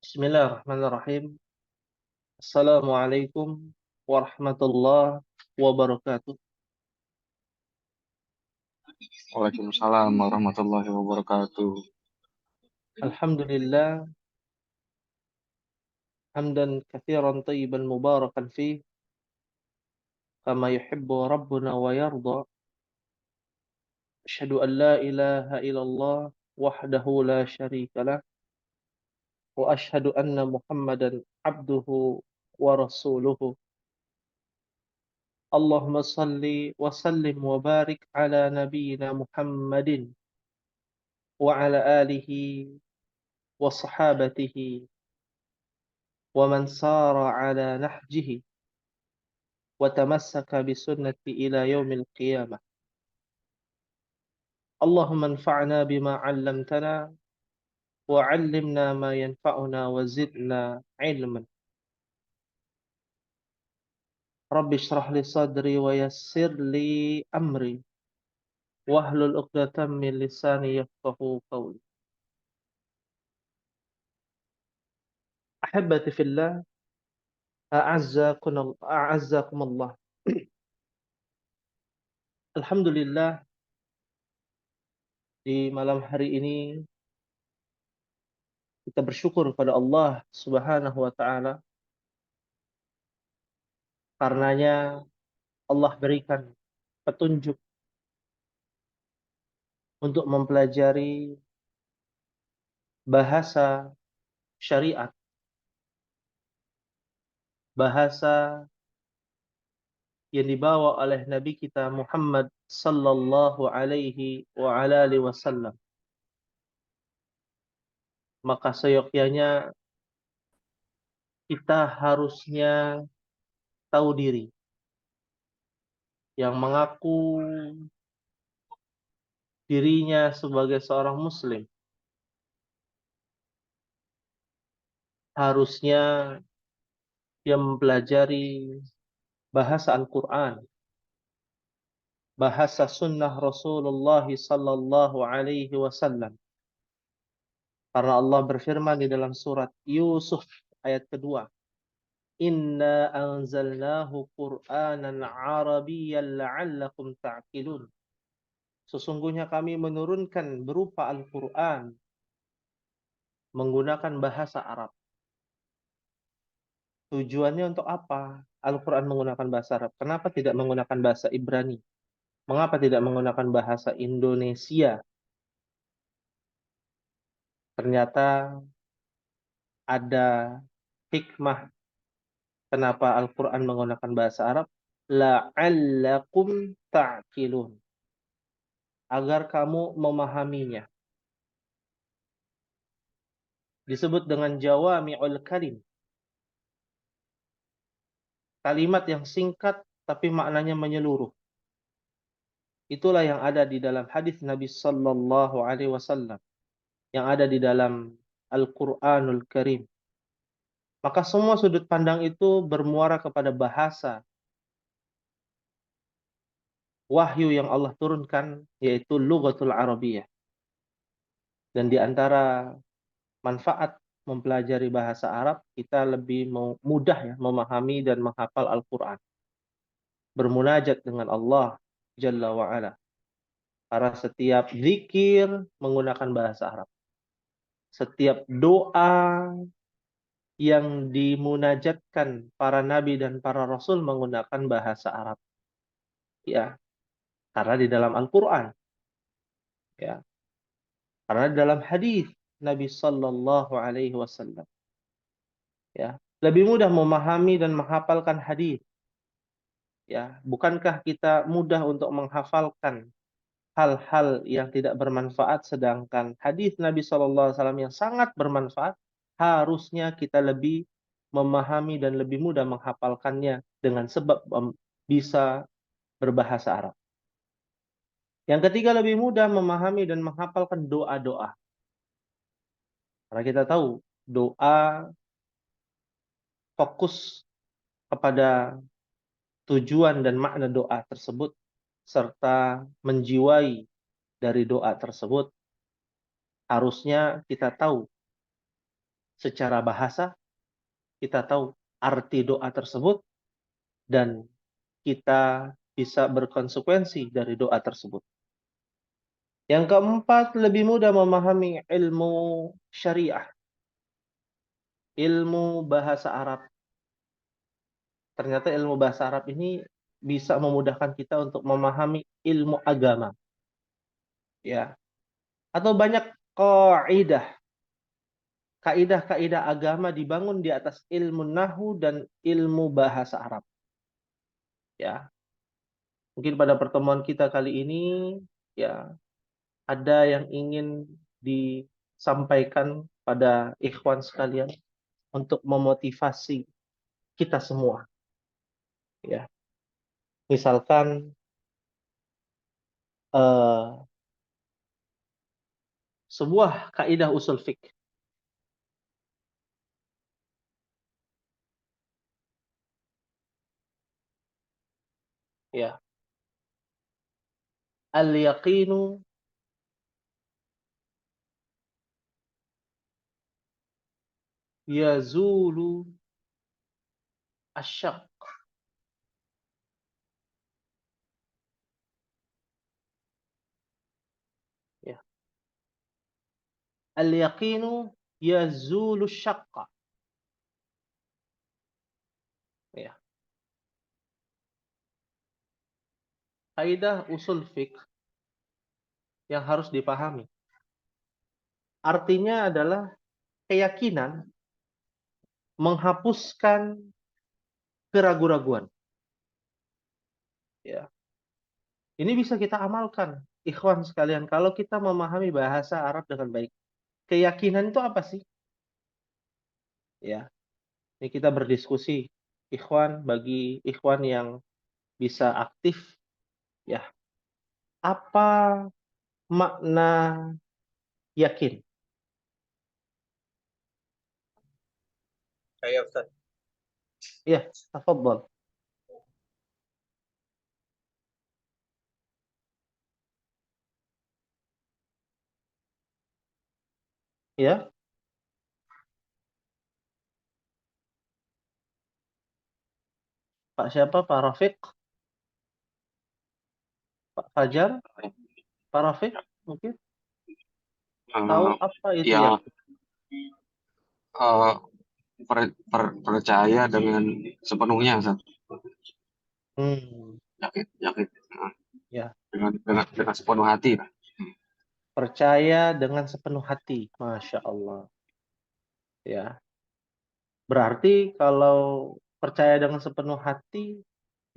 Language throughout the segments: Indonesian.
Bismillahirrahmanirrahim. Assalamualaikum warahmatullahi wabarakatuh. Waalaikumsalam warahmatullahi wabarakatuh. Alhamdulillah, hamdan katsiran tayyiban mubarakan fih, kama yuhibbu rabbuna wa yarda. Asyhadu an la ilaha illallah wahdahu la syarika lah, wa asyhadu anna Muhammadan abduhu wa rasuluhu. Allahumma salli wa sallim wa barik ala nabiyyina Muhammadin wa ala alihi wa sahabatihi ومن سار على نهجه وتمسك بسنته إلى يوم القيامة. اللهم انفعنا بما علمتنا وعلمنا ما ينفعنا وزدنا علما. رب اشرح لي صدري ويسر لي أمري واحلل عقدة من لساني يفقهوا قولي. أحبتي في الله، أعزكم الله. Alhamdulillah, di malam hari ini kita bersyukur pada Allah Subhanahu wa taala, karenanya Allah berikan petunjuk untuk mempelajari bahasa syariat, bahasa yang dibawa oleh Nabi kita Muhammad sallallahu alaihi wa ala alihi wasallam. Maka seyogyanya kita harusnya tahu diri. Yang mengaku dirinya sebagai seorang muslim harusnya dia mempelajari bahasa Al-Quran, bahasa sunnah Rasulullah sallallahu alaihi wasallam. Karena Allah berfirman di dalam surat Yusuf ayat kedua, Inna anzalnahu Qur'anan Arabiyyan la'allakum ta'qilun. Sesungguhnya kami menurunkan berupa Al-Quran menggunakan bahasa Arab. Tujuannya untuk apa? Al-Quran menggunakan bahasa Arab. Kenapa tidak menggunakan bahasa Ibrani? Mengapa tidak menggunakan bahasa Indonesia? Ternyata ada hikmah kenapa Al-Quran menggunakan bahasa Arab. La'allakum ta'qilun. Agar kamu memahaminya. Disebut dengan jawami'ul kalim. Kalimat yang singkat tapi maknanya menyeluruh. Itulah yang ada di dalam hadis Nabi sallallahu alaihi wasallam, yang ada di dalam Al-Qur'anul Karim. Maka semua sudut pandang itu bermuara kepada bahasa wahyu yang Allah turunkan, yaitu Lughatul Arabiyyah. Dan di antara manfaat mempelajari bahasa Arab, kita lebih mudah ya memahami dan menghafal Al-Quran. Bermunajat dengan Allah Jalla wa'ala. Karena setiap zikir menggunakan bahasa Arab. Setiap doa yang dimunajatkan para nabi dan para rasul menggunakan bahasa Arab. Ya, karena di dalam Al-Quran. Ya, karena di dalam hadis Nabi Sallallahu Alaihi Wasallam. Ya, lebih mudah memahami dan menghafalkan hadis. Ya, bukankah kita mudah untuk menghafalkan hal-hal yang tidak bermanfaat, sedangkan hadis Nabi Shallallahu Alaihi Wasallam yang sangat bermanfaat harusnya kita lebih memahami dan lebih mudah menghafalkannya dengan sebab bisa berbahasa Arab. Yang ketiga, lebih mudah memahami dan menghafalkan doa-doa. Karena kita tahu doa fokus kepada tujuan dan makna doa tersebut serta menjiwai dari doa tersebut, harusnya kita tahu secara bahasa, kita tahu arti doa tersebut, dan kita bisa berkonsekuensi dari doa tersebut. Yang keempat, lebih mudah memahami ilmu syariah, ilmu bahasa Arab. Ternyata ilmu bahasa Arab ini bisa memudahkan kita untuk memahami ilmu agama, ya. Atau banyak kaidah-kaidah agama dibangun di atas ilmu nahwu dan ilmu bahasa Arab, ya. Mungkin pada pertemuan kita kali ini, ya, ada yang ingin disampaikan pada ikhwan sekalian untuk memotivasi kita semua, ya. Misalkan sebuah kaidah usul fikih, ya. Al-yaqinu yazulu asyak. Ya. Al-yaqinu yazulu syakka. Ya. Kaidah usul fikih yang harus dipahami. Artinya adalah keyakinan menghapuskan keraguan-raguan. Ya. Ini bisa kita amalkan, ikhwan sekalian, kalau kita memahami bahasa Arab dengan baik. Keyakinan itu apa sih? Ya. Ini kita berdiskusi, ikhwan, bagi ikhwan yang bisa aktif, ya. Apa makna yakin? Saya Ustaz. Ya, tafadhol. Ya. Pak siapa? Pak Rafiq? Pak Fajar? Pak Rafiq? Mungkin tahu Eh, apa itu ya yakin? eh, percaya dengan sepenuhnya, Ustaz. Hmm, Yakin, yakin. ya. Dengan sepenuh hati. Percaya dengan sepenuh hati. Masya Allah. Ya. Berarti kalau percaya dengan sepenuh hati,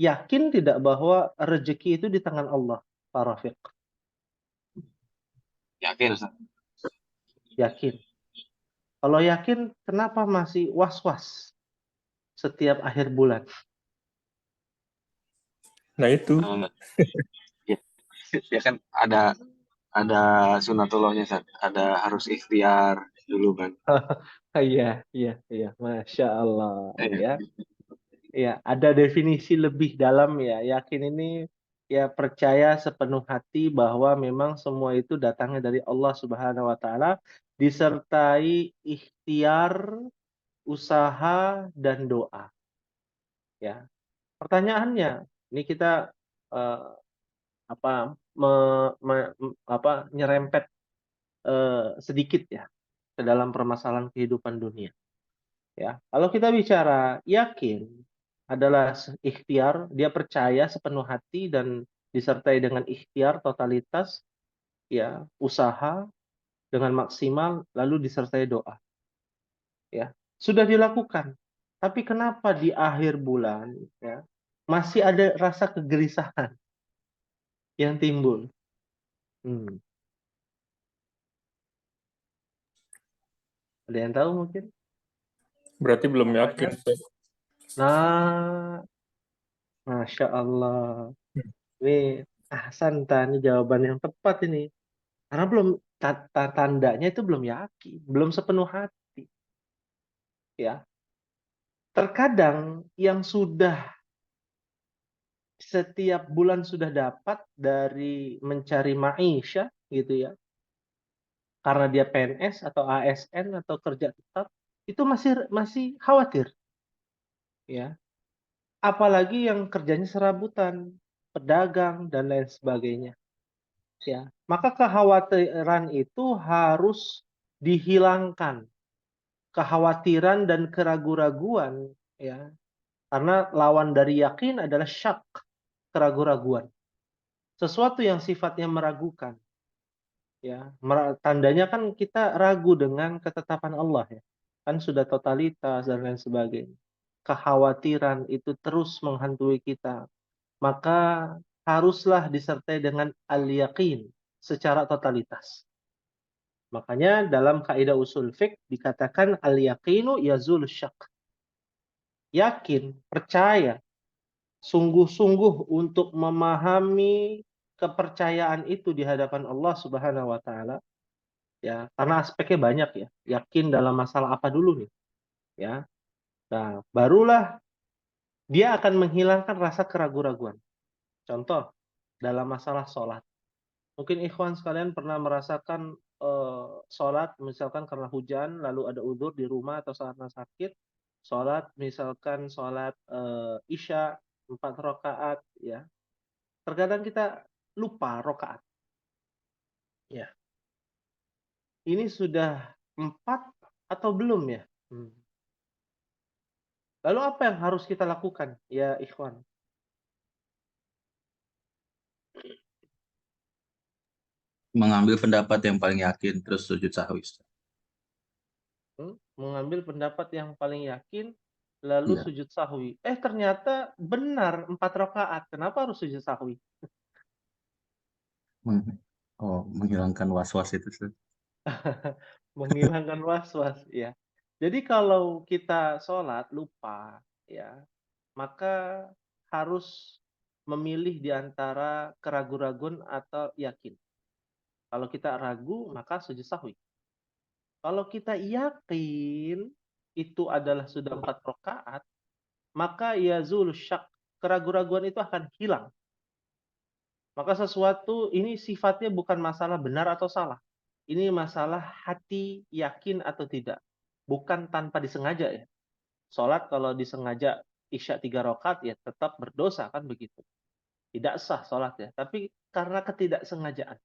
yakin tidak bahwa rezeki itu di tangan Allah, Pak Rafiq? Yakin, Ustaz. Yakin. Kalau yakin, kenapa masih was-was setiap akhir bulan? Nah itu. Ya, ya kan ada sunatullahnya, Ustaz. Ada harus ikhtiar dulu kan. Iya, iya, iya. Masya Allah. Iya. Ya, ya. Ada definisi lebih dalam ya. Yakin ini ya percaya sepenuh hati bahwa memang semua itu datangnya dari Allah Subhanahu Wa Taala, disertai ikhtiar, usaha, dan doa. Ya. Pertanyaannya, ini kita eh, apa nyerempet sedikit ya ke dalam permasalahan kehidupan dunia. Ya, kalau kita bicara yakin adalah ikhtiar, dia percaya sepenuh hati dan disertai dengan ikhtiar totalitas, ya, usaha dengan maksimal, lalu disertai doa. Ya, sudah dilakukan. Tapi kenapa di akhir bulan, ya, masih ada rasa kegelisahan yang timbul? Hmm. Ada yang tahu mungkin? Berarti belum Pak yakin, Fajar? Ustaz. Nah, Masya Allah. Ini Ahsan, ini jawaban yang tepat ini. Karena belum tandanya itu belum yakin, belum sepenuh hati. Ya, terkadang yang sudah setiap bulan sudah dapat dari mencari maisha gitu ya, karena dia PNS atau ASN atau kerja tetap, itu masih khawatir, ya. Apalagi yang kerjanya serabutan, pedagang dan lain sebagainya, ya. Maka kekhawatiran itu harus dihilangkan, kekhawatiran dan keraguan-raguan, ya. Karena lawan dari yakin adalah syak, keraguan-raguan. Sesuatu yang sifatnya meragukan, ya. Tandanya kan kita ragu dengan ketetapan Allah, ya. Kan sudah totalitas dan lain sebagainya. Kekhawatiran itu terus menghantui kita. Maka haruslah disertai dengan al-yaqin secara totalitas. Makanya dalam kaidah usul fiqh dikatakan al-yaqinu yazul syak. Yakin, percaya, sungguh-sungguh untuk memahami kepercayaan itu di hadapan Allah Subhanahu wa taala, ya. Karena aspeknya banyak, ya. Yakin dalam masalah apa dulu nih, ya. Nah, barulah dia akan menghilangkan rasa keraguan-raguan. Contoh, dalam masalah sholat. Mungkin ikhwan sekalian pernah merasakan sholat misalkan karena hujan, lalu ada udzur di rumah atau karena sakit, sholat misalkan sholat isya 4 rakaat, ya. Terkadang kita lupa rakaat. Ya. Ini sudah 4 atau belum ya? Lalu apa yang harus kita lakukan, ya ikhwan? Mengambil pendapat yang paling yakin terus sujud sahwi. Ustaz. Mengambil pendapat yang paling yakin lalu Iya. sujud sahwi. Ternyata benar 4 rakaat. Kenapa harus sujud sahwi? Menghilangkan was-was itu, Ustaz. Menghilangkan was-was, ya. Jadi kalau kita sholat lupa, ya, maka harus memilih di antara keraguan-raguan atau yakin. Kalau kita ragu, maka sujud sahwi. Kalau kita yakin itu adalah sudah 4 rakaat, maka yazul syak, keraguan-raguan itu akan hilang. Maka sesuatu ini sifatnya bukan masalah benar atau salah. Ini masalah hati yakin atau tidak. Bukan tanpa disengaja, ya. Sholat kalau disengaja isya 3 rakaat ya tetap berdosa, kan begitu. Tidak sah sholat, ya. Tapi karena ketidaksengajaan.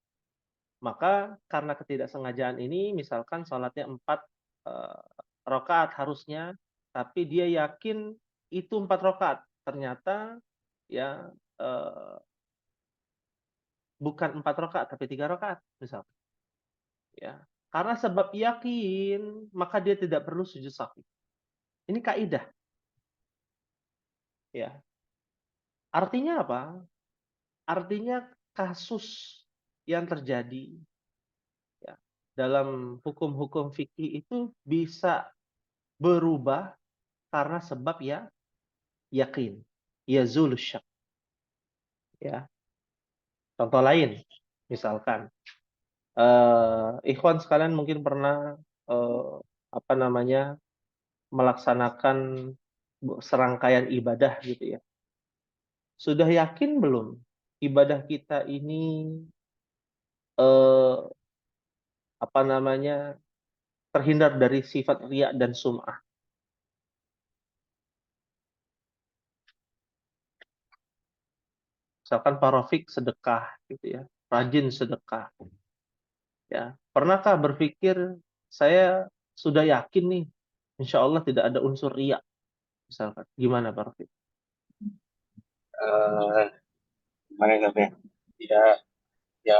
Maka karena ketidaksengajaan ini misalkan sholatnya 4 rakaat harusnya, tapi dia yakin itu 4 rakaat. Ternyata ya bukan 4 rakaat tapi 3 rakaat misalkan. Ya. Karena sebab yakin, maka dia tidak perlu sujud sahwi. Ini kaidah. Ya. Artinya apa? Artinya kasus yang terjadi, ya, dalam hukum-hukum fikih itu bisa berubah karena sebab ya yakin, yazul syak. Ya. Contoh lain, misalkan ikhwan sekalian mungkin pernah apa namanya melaksanakan serangkaian ibadah gitu, ya. Sudah yakin belum ibadah kita ini apa namanya terhindar dari sifat riya dan sum'ah? Misalkan Pak Rafiq sedekah gitu, ya, rajin sedekah. Ya, pernahkah berpikir saya sudah yakin nih, insya Allah tidak ada unsur riya, misalkan, gimana Pak Rafiq? Gimana ya? Ya, ya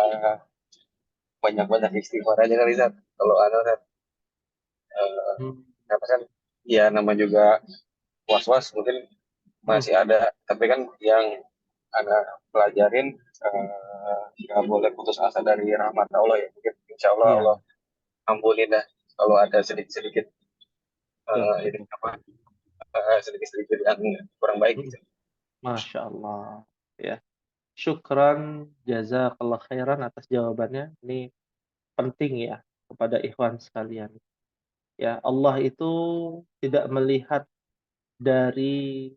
banyak-banyak istighfar aja kali Zat. Kalau ada Zat, apa kan? Ya nama juga was-was mungkin masih ada, tapi kan yang anak pelajarin nggak boleh putus asa dari rahmat Allah ya. Mungkin insya Allah Iya, Allah ampunin dah kalau ada sedikit-sedikit ini betul. apa sedikit-sedikit yang kurang baik gitu. Masya Allah, ya. Syukran, jazakallah khairan atas jawabannya. Ini penting, ya, kepada ikhwan sekalian. Ya, Allah itu tidak melihat dari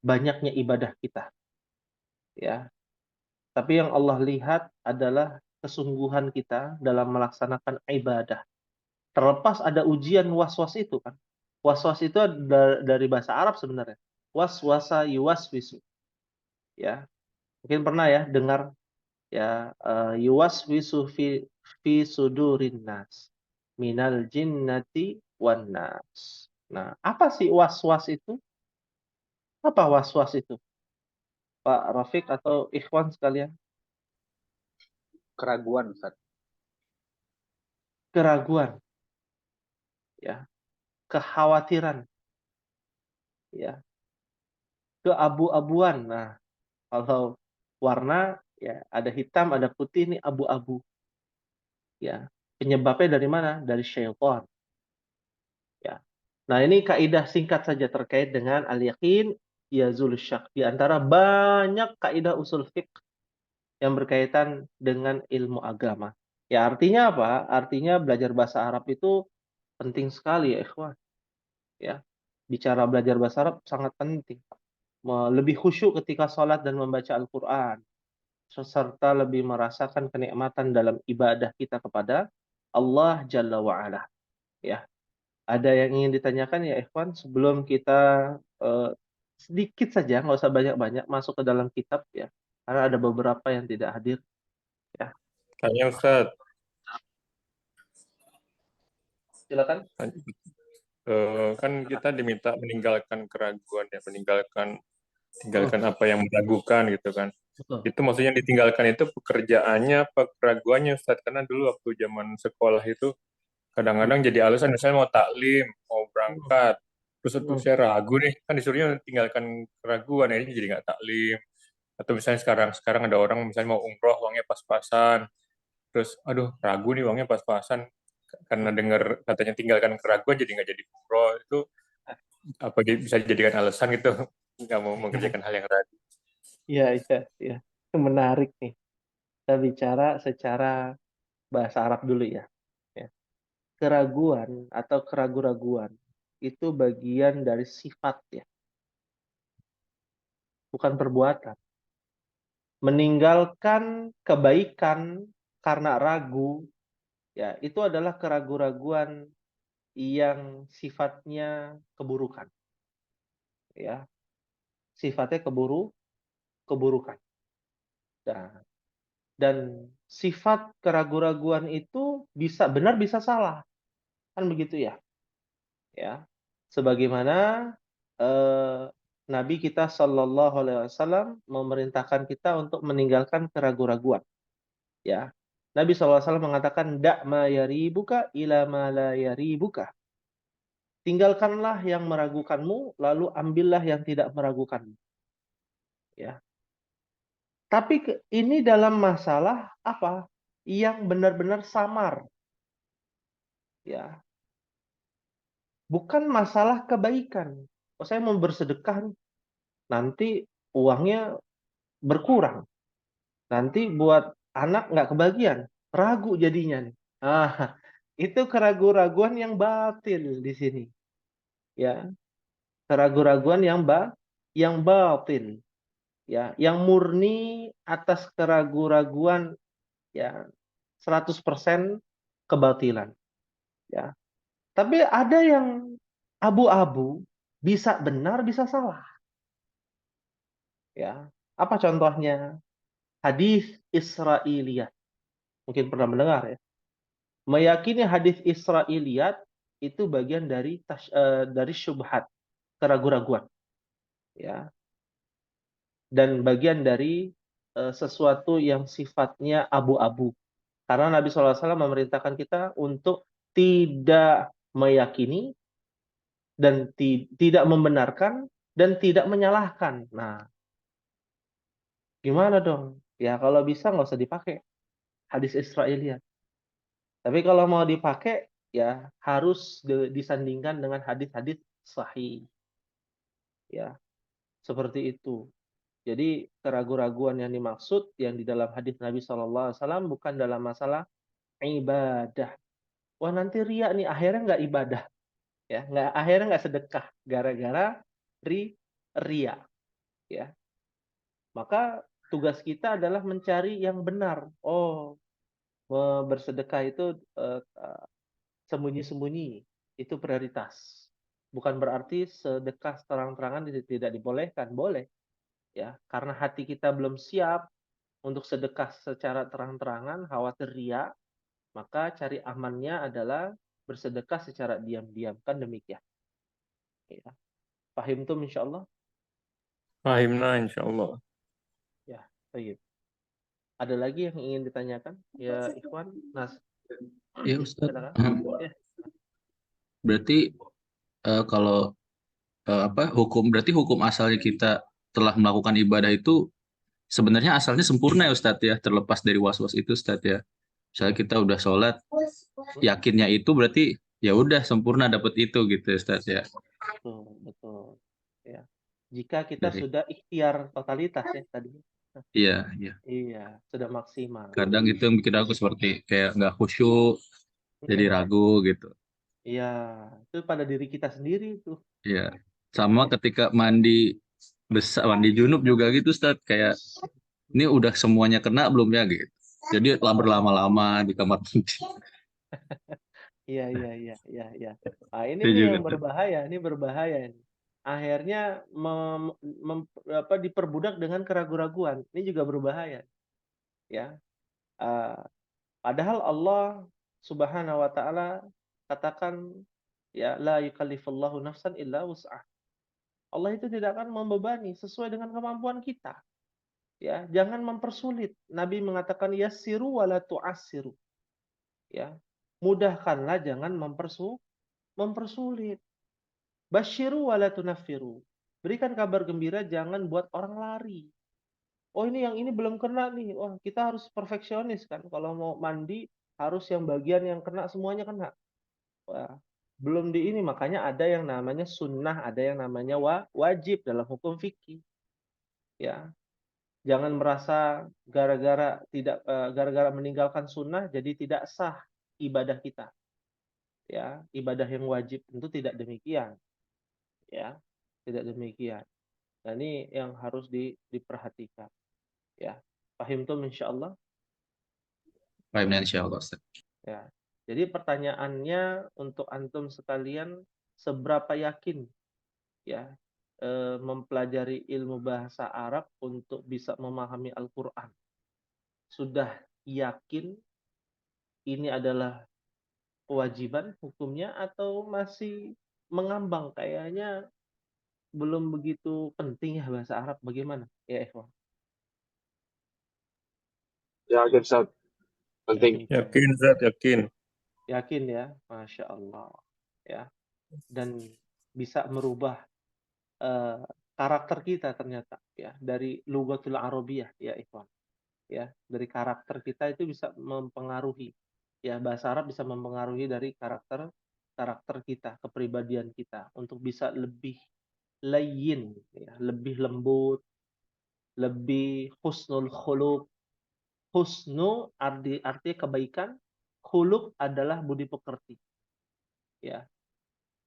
banyaknya ibadah kita, ya. Tapi yang Allah lihat adalah kesungguhan kita dalam melaksanakan ibadah. Terlepas ada ujian was-was itu kan. Was-was itu dari bahasa Arab sebenarnya. Was-wasa yuwaswisu. Ya, mungkin pernah ya dengar ya, yuwaswisu fi sudurin nas minal jinnati wan nas. Nah, apa sih was-was itu? Apa was-was itu? Pak Rafiq atau Ikhwan sekalian? Keraguan, Ustaz. Keraguan, ya, kekhawatiran, ya, keabu-abuan. Nah, kalau warna ya ada hitam, ada putih, ini abu-abu. Ya, penyebabnya dari mana? Dari syaitan. Ya. Nah, ini kaidah singkat saja terkait dengan al-yaqin yazul syak. Di antara banyak kaidah usul fiqh yang berkaitan dengan ilmu agama. Ya, artinya apa? Artinya belajar bahasa Arab itu penting sekali ya, ikhwan. Ya. Bicara belajar bahasa Arab sangat penting. Lebih khusyuk ketika sholat dan membaca Al-Quran. Serta lebih merasakan kenikmatan dalam ibadah kita kepada Allah Jalla wa'ala. Ya. Ada yang ingin ditanyakan ya Ikhwan sebelum kita sedikit saja, nggak usah banyak-banyak masuk ke dalam kitab ya. Karena ada beberapa yang tidak hadir. Ya. Tanya Ustaz, Silakan. kan kita diminta meninggalkan keraguan ya, tinggalkan apa yang meragukan gitu kan. Betul. Itu maksudnya ditinggalkan itu pekerjaannya apa keraguannya Ustaz? Karena dulu waktu zaman sekolah itu kadang-kadang jadi alasan misalnya mau taklim, mau berangkat, terus saya ragu nih, kan disuruhnya tinggalkan keraguan, ya ini jadi nggak taklim. Atau misalnya sekarang ada orang misalnya mau umroh uangnya pas-pasan, terus aduh ragu nih uangnya pas-pasan karena dengar katanya tinggalkan keraguan jadi nggak jadi umroh. Itu apa bisa dijadikan alasan gitu nggak mau mengerjakan hal yang ragu? Iya, iya, iya. Itu menarik nih. Kita bicara secara bahasa Arab dulu ya. Ya. Keraguan atau keraguan-raguan itu bagian dari sifat ya, bukan perbuatan. Meninggalkan kebaikan karena ragu, ya itu adalah keraguan-raguan yang sifatnya keburukan. Ya, sifatnya keburukan. Nah, dan sifat keraguan-raguan itu bisa benar bisa salah. Kan begitu ya? Ya. Sebagaimana Nabi kita Shallallahu alaihi wasallam memerintahkan kita untuk meninggalkan keraguan-raguan. Ya. Nabi SAW mengatakan dak ma yaribuka ila ma la yaribuka. Tinggalkanlah yang meragukanmu, lalu ambillah yang tidak meragukanmu. Ya. Tapi ini dalam masalah apa? Yang benar-benar samar. Ya. Bukan masalah kebaikan. Oh, saya mau bersedekah nih. Nanti uangnya berkurang. Nanti buat anak nggak kebagian. Ragu jadinya nih. Ah, itu keraguan-raguan yang batil di sini. Ya, keraguan-raguan yang batil. Ya, yang murni atas keraguan-raguan ya 100% kebatilan. Ya. Tapi ada yang abu-abu, bisa benar, bisa salah. Ya. Apa contohnya? Hadis Israiliyat. Mungkin pernah mendengar ya. Meyakini hadis Israiliyat itu bagian dari syubhat, keraguan-raguan. Ya. Dan bagian dari sesuatu yang sifatnya abu-abu. Karena Nabi SAW memerintahkan kita untuk tidak meyakini dan tidak membenarkan dan tidak menyalahkan. Nah, gimana dong? Ya kalau bisa nggak usah dipakai hadis Israiliyat. Tapi kalau mau dipakai, ya harus disandingkan dengan hadis-hadis sahih. Ya, seperti itu. Jadi keraguan-raguan yang dimaksud yang di dalam hadis Nabi SAW bukan dalam masalah ibadah. Wah nanti ria nih akhirnya nggak ibadah, ya akhirnya nggak sedekah gara-gara ria, ya. Maka tugas kita adalah mencari yang benar. Oh, bersedekah itu sembunyi-sembunyi itu prioritas. Bukan berarti sedekah terang-terangan tidak dibolehkan, boleh ya. Karena hati kita belum siap untuk sedekah secara terang-terangan, khawatir riya, maka cari amannya adalah bersedekah secara diam-diam, kan demikian. Ya. Pahim tuh insyaallah? Fahimna insyaallah. Ya, baik. Ada lagi yang ingin ditanyakan? Ya, Ikhwan, Nas, Ya Ustaz. silakan. Ya. Berarti kalau berarti hukum asalnya kita telah melakukan ibadah itu sebenarnya asalnya sempurna ya Ustadz ya, terlepas dari was-was itu Ustadz ya. Misalnya kita udah sholat, yakinnya itu berarti ya udah sempurna dapat itu gitu ya Ustadz ya. Betul, betul. Ya. Jika kita Dari sudah ikhtiar totalitas ya tadi. iya, iya. Iya, sudah maksimal. Kadang itu yang bikin aku seperti kayak nggak khusyuk, jadi Mm-mm. ragu gitu. Iya, itu pada diri kita sendiri tuh. Iya. Sama ketika mandi besar, mandi junub juga gitu Ustadz, kayak ini udah semuanya kena belum ya gitu. Jadi telah berlama-lama di kamar mandi. Iya, iya, iya, iya, iya. Nah, ini Itu nih juga yang tuh. berbahaya, ini berbahaya ini. Akhirnya diperbudak dengan keraguan-raguan. Ini juga berbahaya, ya. Ah, padahal Allah Subhanahu wa taala katakan ya la yukallifullahu nafsan illa wus'ah. Allah itu tidak akan membebani sesuai dengan kemampuan kita. Ya, jangan mempersulit. Nabi mengatakan yassiru wala tu'assiru. Ya. Mudahkanlah, jangan mempersulit. Basyiru wala tunaffiru. Berikan kabar gembira, jangan buat orang lari. Oh, ini yang ini belum kena nih. Wah, kita harus perfeksionis kan. Kalau mau mandi harus yang bagian yang kena semuanya kena. Wah, belum di ini, makanya ada yang namanya sunnah, ada yang namanya wajib dalam hukum fikih. Ya, jangan merasa gara-gara meninggalkan sunnah jadi tidak sah ibadah kita. Ya, ibadah yang wajib tentu tidak demikian. Ya, tidak demikian. Nah, ini yang harus diperhatikan. Ya, paham tuh insyaallah. Baik, insyaallah Ustadz. Ya. Jadi pertanyaannya untuk antum sekalian, seberapa yakin ya mempelajari ilmu bahasa Arab untuk bisa memahami Al-Qur'an? Sudah yakin ini adalah kewajiban hukumnya atau masih mengambang, kayaknya belum begitu penting ya bahasa Arab, bagaimana? Ya, Ikhwan. Ya, Ustaz, penting. Yakin, Zat, yakin. Yakin ya, Masya Allah. Ya, dan bisa merubah karakter kita ternyata ya dari lugatul arabiyah ya Ikhwan. Ya, dari karakter kita itu bisa mempengaruhi. Ya, bahasa Arab bisa mempengaruhi dari karakter kita, kepribadian kita untuk bisa lebih layyin ya, lebih lembut, lebih husnul khuluq. Husnu arti kebaikan, khuluq adalah budi pekerti, ya,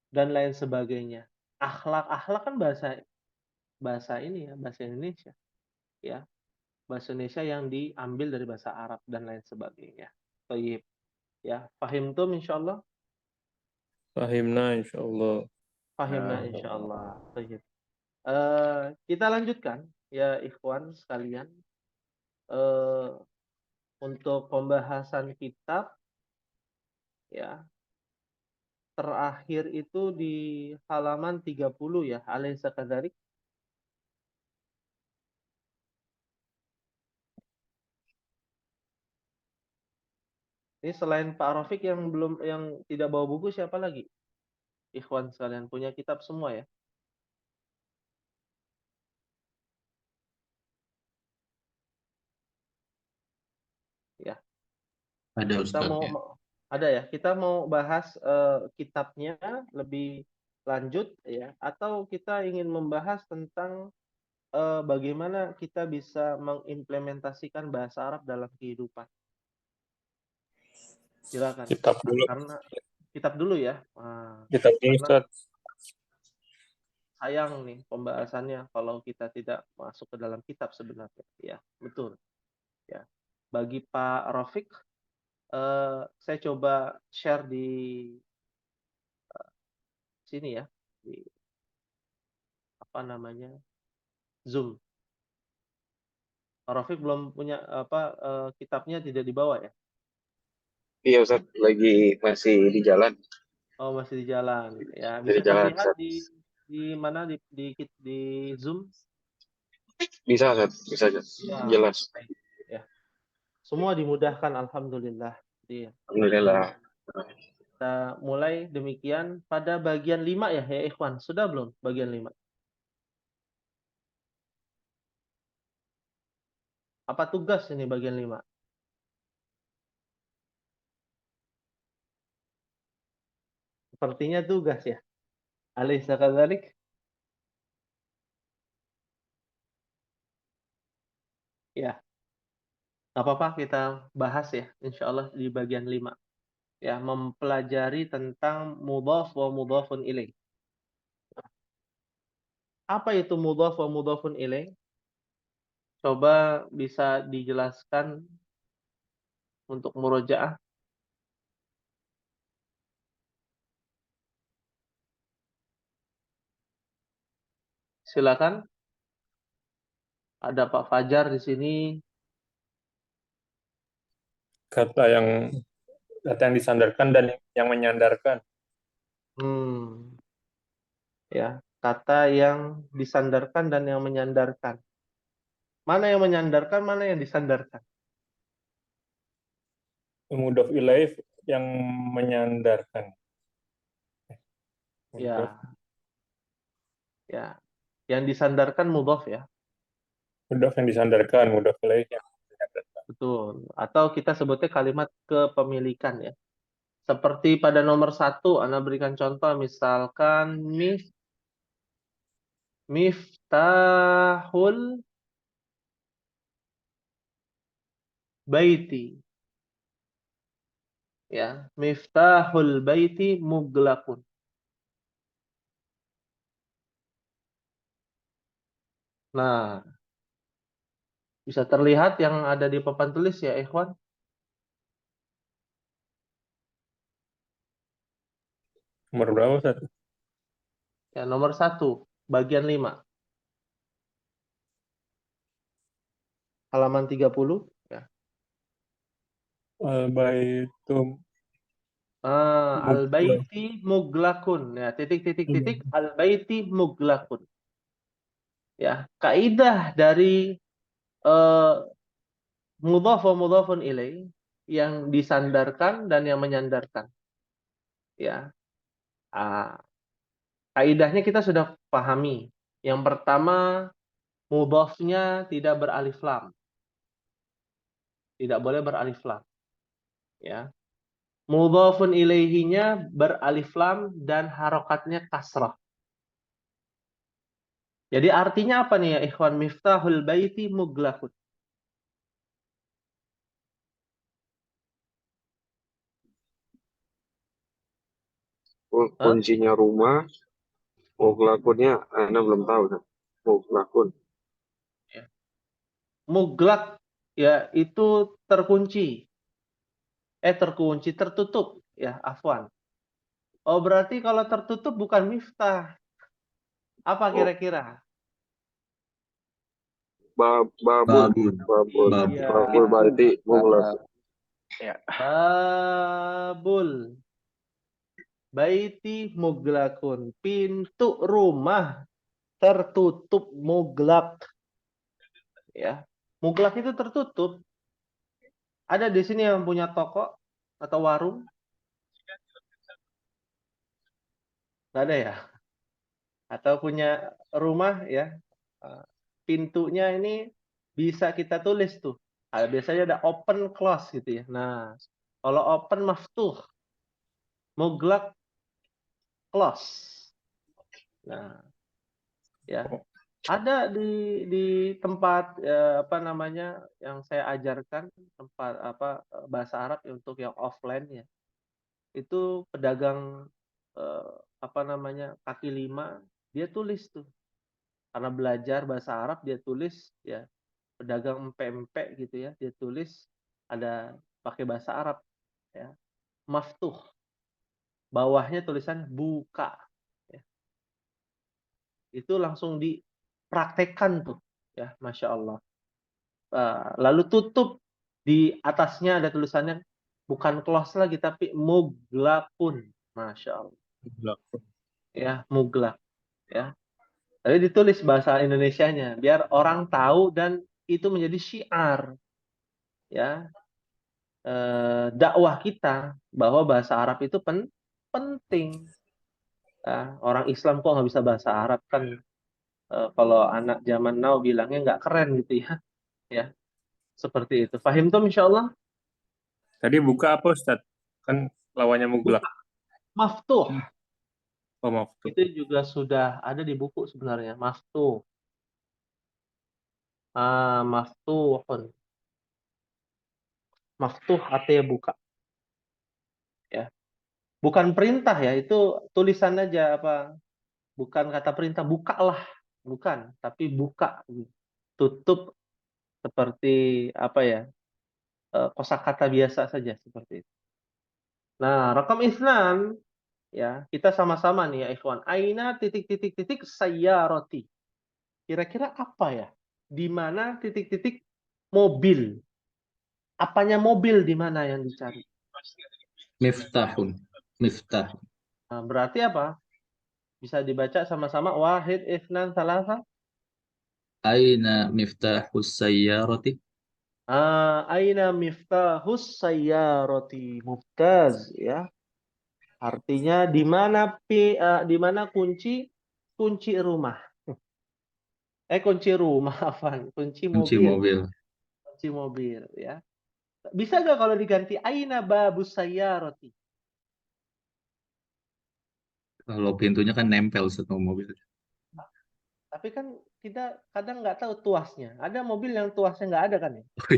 dan lain sebagainya. Akhlak kan bahasa bahasa ini ya, bahasa Indonesia, ya. Bahasa Indonesia yang diambil dari bahasa Arab dan lain sebagainya. Baik, ya. Fahim tuh insyaallah. Fahimna insyaallah. Fahimna insyaallah. Baik. Kita lanjutkan ya ikhwan sekalian. Eh, untuk pembahasan kitab ya terakhir itu di halaman 30 ya, alaysa kadzalik. Ini selain Pak Rafiq yang tidak bawa buku, siapa lagi? Ikhwan sekalian punya kitab semua ya? Ya, Ada kita Ustadz mau ya. ada ya. Kita mau bahas kitabnya lebih lanjut ya, atau kita ingin membahas tentang bagaimana kita bisa mengimplementasikan bahasa Arab dalam kehidupan. Silakan. Kitab dulu. Karena kitab dulu ya. Nah, Kitab dulu, karena Ustaz. sayang nih pembahasannya kalau kita tidak masuk ke dalam kitab sebenarnya. Ya, betul. Ya. Bagi Pak Rafiq, saya coba share di sini ya, di apa namanya, Zoom. Pak Rafiq belum punya kitabnya tidak dibawa ya? Iya Ustaz, lagi masih di jalan. Oh, masih di jalan. Ya, Jadi bisa jalan terlihat Ustaz. di mana di Zoom? Bisa Ustaz, bisa Ustaz. Ya, Jelas. baik. Ya. Semua dimudahkan alhamdulillah. Iya. Alhamdulillah. Kita mulai demikian pada bagian 5 ya Ikhwan. Sudah belum bagian 5? Apa tugas ini bagian 5? Sepertinya tugas ya. Alaysa kadzalik? Ya. Nggak apa-apa kita bahas ya insya Allah di bagian 5. Ya, mempelajari tentang mudhaf wa mudhafun ilaih. Apa itu mudhaf wa mudhafun ilaih? Coba bisa dijelaskan untuk murojaah. Silakan. Ada Pak Fajar di sini. Kata yang disandarkan dan yang menyandarkan. Ya, kata yang disandarkan dan yang menyandarkan. Mana yang menyandarkan, mana yang disandarkan? Mudhof ilaih yang menyandarkan. Mudhof, Ya, ya. Yang disandarkan mudhaf ya. mudhof yang disandarkan, mudhof ilaih yang menyandarkan. Betul. Atau kita sebutnya kalimat kepemilikan ya. Seperti pada nomor 1, Anda berikan contoh, misalkan miftahul baiti. Ya, miftahul baiti muglaqun. Nah, bisa terlihat yang ada di papan tulis ya, Ikhwan? Nomor berapa satu? Ya, nomor 1, bagian 5. Halaman 30. Ya. Al-baitum Al-baiti muglaqun. Ya, titik. Al-baiti muglaqun. Ya, kaidah dari eh, mudhaf wa mudhafun ilaih yang disandarkan dan yang menyandarkan. Ya. Kaidahnya kita sudah pahami. Yang pertama, mudhafnya tidak beralif lam. Tidak boleh beralif lam. Ya. Mudhafun ilaihinya beralif lam dan harokatnya kasrah. Jadi artinya apa nih ya ikhwan? Miftahul baiti muglaqun. Hah? Kuncinya rumah, muglakunnya, Anda belum tahu kan? Muglakun. Ya. Muglak ya itu terkunci. Terkunci, tertutup. Ya, afwan. Oh, berarti kalau tertutup bukan miftah. Apa Oh, kira-kira? babul, Babun. babul, Iya. babul berarti muglak. Ya. Babul baiti muglakun. Pintu rumah tertutup muglak. Ya. Muglak itu tertutup. Ada di sini yang punya toko atau warung? Nggak ada ya? Atau punya rumah ya? Pintunya ini bisa kita tulis tuh. Biasanya ada open close gitu ya. Nah, kalau open maftuh, muglak close. Nah, ya. Ada di tempat apa namanya yang saya ajarkan tempat bahasa Arab untuk yang offline ya. Itu pedagang apa namanya kaki lima dia tulis tuh karena belajar bahasa Arab dia tulis ya pedagang empek-empek gitu ya dia tulis ada pakai bahasa Arab ya, maftuh. Bawahnya tulisan buka. Ya. Itu langsung dipraktekkan tuh, ya, Masya Allah. Lalu tutup, di atasnya ada tulisannya bukan close lagi tapi muglakun, Masya Allah. Ya, muglak. Ya. Tapi ditulis bahasa Indonesianya biar orang tahu dan itu menjadi syiar, ya, dakwah kita bahwa bahasa Arab itu penting. Ya, orang Islam kok nggak bisa bahasa Arab kan, kalau anak zaman now bilangnya nggak keren gitu ya, ya seperti itu. Fahim tuh insya Allah. Tadi buka apa Ustaz? Kan lawannya muglak. Buka, maftuh. Oh, maaf tuh. Itu juga sudah ada di buku sebenarnya, maftuh. Maftuhun. Maftuh artinya buka. Ya. Bukan perintah ya, itu tulisan aja apa? Bukan kata perintah, bukalah. Bukan, tapi buka. Tutup seperti apa ya? Kosakata biasa saja seperti itu. Nah, rakam Islam ya, kita sama-sama nih ya ikhwan. Aina titik-titik-titik sayyarati. Kira-kira apa ya? Di mana titik-titik mobil? Apanya mobil di mana yang dicari? Miftahun. Miftah. Nah, berarti apa? Bisa dibaca sama-sama. Wahid, ifnan, salasa. Aina miftahus sayyarati. Aina miftahus sayyarati. Mubtaz ya. Artinya di mana kunci rumah. Kunci rumah, Afan. Kunci Kunci mobil. mobil. Kunci mobil ya. Bisa nggak kalau diganti aina babus sayyarati? Kalau pintunya kan nempel sama mobil. Tapi kan kita kadang nggak tahu tuasnya. Ada mobil yang tuasnya nggak ada kan ya? Oh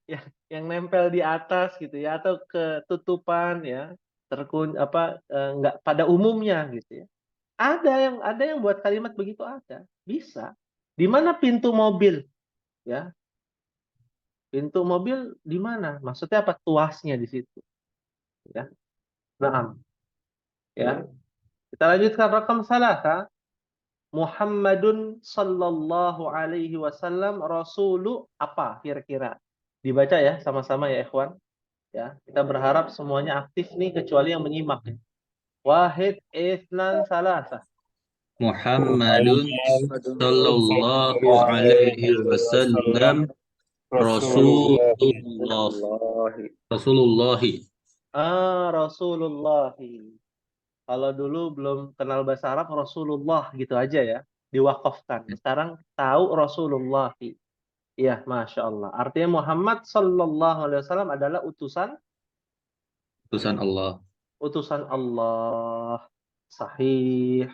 iya. Yang nempel di atas gitu ya, atau ketutupan ya, nggak pada umumnya gitu ya. Ada yang buat kalimat begitu, ada. Bisa. Di mana pintu mobil? Ya, pintu mobil di mana? Maksudnya apa? Tuasnya di situ. Ya. Nah, ya. Kita lanjutkan rakam salasa. Muhammadun sallallahu alaihi wasallam rasulu apa kira-kira? Dibaca ya sama-sama ya ikhwan. Ya, kita berharap semuanya aktif nih kecuali yang menyimak. Wahid, isnan, salasa. Muhammadun sallallahu alaihi wasallam Rasulullah. Rasulullah. Rasulullah. Kalau dulu belum kenal bahasa Arab, Rasulullah gitu aja ya, diwakafkan. Sekarang tahu Rasulullah. Iya, Masya Allah. Artinya Muhammad sallallahu alaihi wasallam adalah Utusan Allah. utusan Allah. Sahih.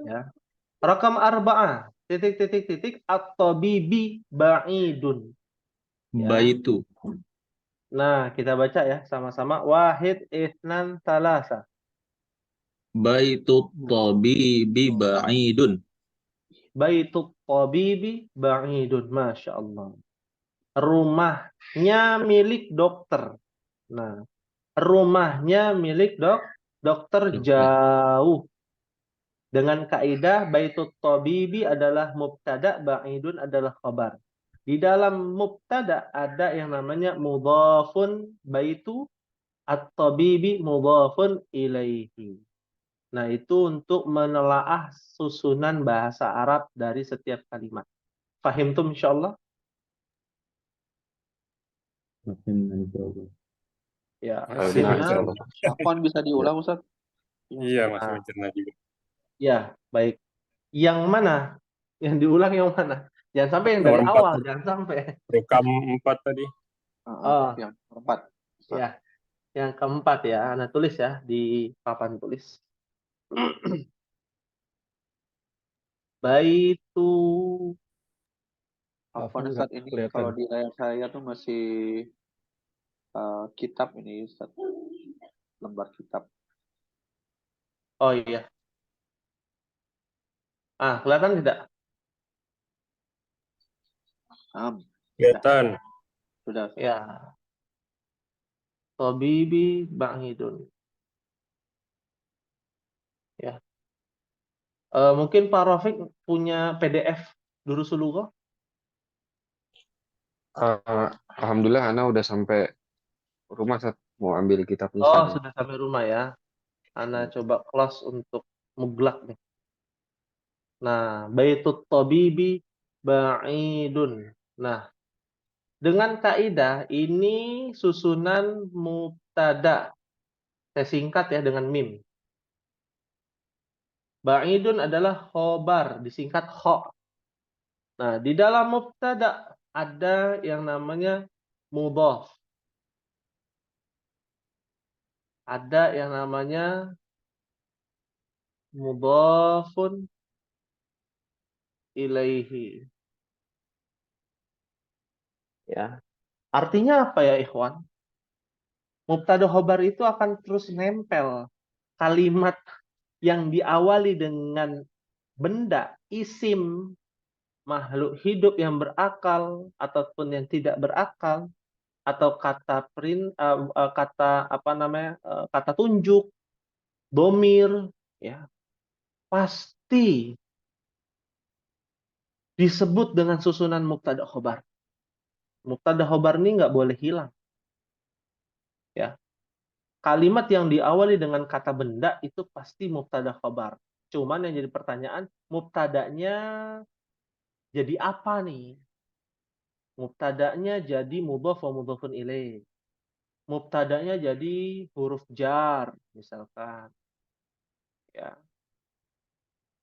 Ya. Rakam arba'ah. Titik. At-tabibi ba'idun. Ya. Baitu. Nah, kita baca ya sama-sama. Wahid, isnan, talasa. Baitut tabibi ba'idun. Baitut tabibi ba'idun. Masya Allah. Rumahnya milik dokter. Nah, rumahnya milik dokter jauh. Dengan kaidah baitut tabibi adalah mubtada, ba'idun adalah khabar. Di dalam mubtada ada yang namanya mudhafun, baitu at-tabibi mudhafun ilaihi. Nah, itu untuk menelaah susunan bahasa Arab dari setiap kalimat. Fahimtum insyaallah? Ya, Alhamdulillah. Afwan bisa diulang Ustaz? Iya, masih mencerna juga. Ya, baik. Yang mana? Yang diulang yang mana? Jangan sampai yang dari Nomor 4. awal, jangan sampai. Rekam 4 tadi. Yang keempat. Ya, yang keempat ya. Anda tulis ya di papan tulis. Baitu. Afwan Ustaz, ini kalau di layar saya tuh masih kitab ini Ustaz. Lembar kitab. Oh iya. Kelihatan tidak? Am. Kelihatan. Sudah. Ya. tabibi ba'idun. Ya. Mungkin Pak Rafiq punya PDF Durusul Lughah? Alhamdulillah Ana udah sampai rumah Ustaz. Mau ambil kitab Oh, Nisan. sudah sampai rumah ya. Ana coba close untuk muglak nih. Nah, baitut tabibi ba'idun. Nah, dengan kaidah ini susunan mubtada. Saya singkat ya dengan mim. Ba'idun adalah khobar, disingkat kho. Nah, di dalam mubtada ada yang namanya mudhaf. Ada yang namanya mudhafun ilaihi. Ya. Artinya apa ya, ikhwan? Mubtada khobar itu akan terus nempel kalimat yang diawali dengan benda, isim, makhluk hidup yang berakal ataupun yang tidak berakal, atau kata tunjuk, domir, ya, pasti disebut dengan susunan mubtada khobar. Mubtada khobar ini nggak boleh hilang. Ya. Kalimat yang diawali dengan kata benda itu pasti mubtada khobar. Cuman yang jadi pertanyaan, mubtadanya jadi apa nih? Mubtadanya jadi mudhaf wa mudhafun ilaih. Mubtadanya jadi huruf jar, misalkan. Ya.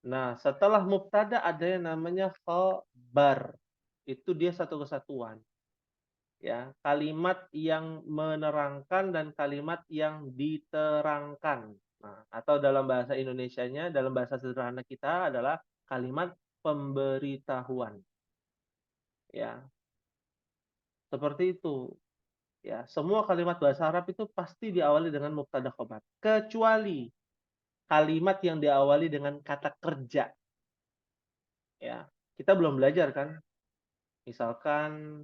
Nah, setelah mubtada ada yang namanya khabar. Itu dia satu kesatuan. Ya, kalimat yang menerangkan dan kalimat yang diterangkan. Nah, atau dalam bahasa Indonesianya, dalam bahasa sederhana kita adalah kalimat pemberitahuan. Ya, seperti itu. Ya, semua kalimat bahasa Arab itu pasti diawali dengan mubtada khobar, kecuali kalimat yang diawali dengan kata kerja. Ya, kita belum belajar kan? Misalkan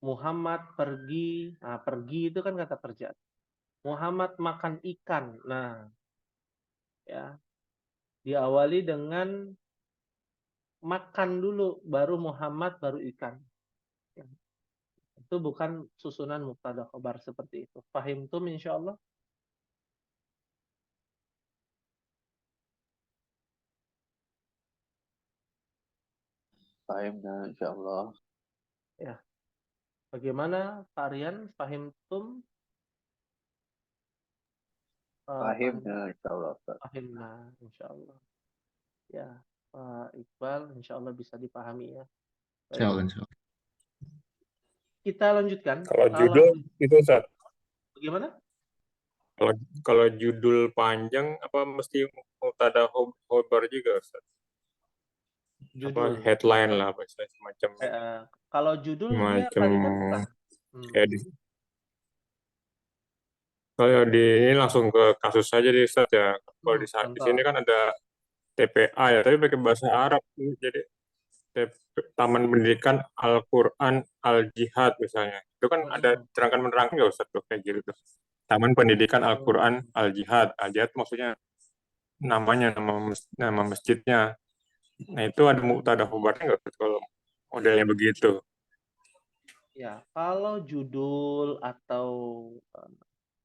Muhammad pergi, nah pergi itu kan kata kerja. Muhammad makan ikan. Nah, ya, diawali dengan makan dulu, baru Muhammad, baru ikan. Ya, itu bukan susunan mubtada khobar seperti itu. Fahim tum insyaallah. Fahimna insyaallah. Ya. Bagaimana Pak Rian? Fahim tum? Fahimna insyaallah. Fahimna insyaallah. Ya, Pak Iqbal insyaallah bisa dipahami ya. Baik. Insya Allah. Kita lanjutkan. Kalau judul itu Ustaz. Bagaimana? Kalau judul panjang apa mesti mubtada khobar juga Ustaz? Apa Judul. headline lah apa semacam Kalau judul dia kalimat bukan. kayak kalau di ini langsung ke kasus saja di Ustaz ya. Kalau di sini kan ada TPA ya, tapi pakai bahasa Arab. Jadi Taman Pendidikan Al-Quran Al-Jihad misalnya. Itu kan ada terangkan menerangkan nggak Ustaz tuh kayak gitu tuh. Taman Pendidikan Al-Quran Al-Jihad. Al-Jihad maksudnya namanya, nama masjidnya. Nah itu ada mubtada khobarnya nggak Ustaz kalau modelnya begitu? Ya, kalau judul atau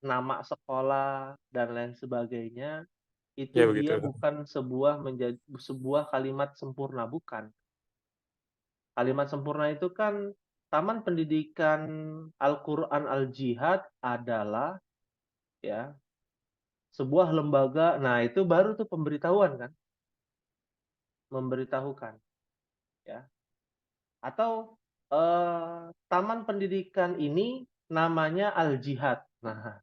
nama sekolah dan lain sebagainya itu Ya dia begitu. bukan sebuah kalimat sempurna, bukan. Kalimat sempurna itu kan Taman Pendidikan Al-Quran Al-Jihad adalah ya sebuah lembaga. Nah, itu baru tuh pemberitahuan kan? Memberitahukan ya. Atau taman pendidikan ini namanya Al-Jihad. Nah,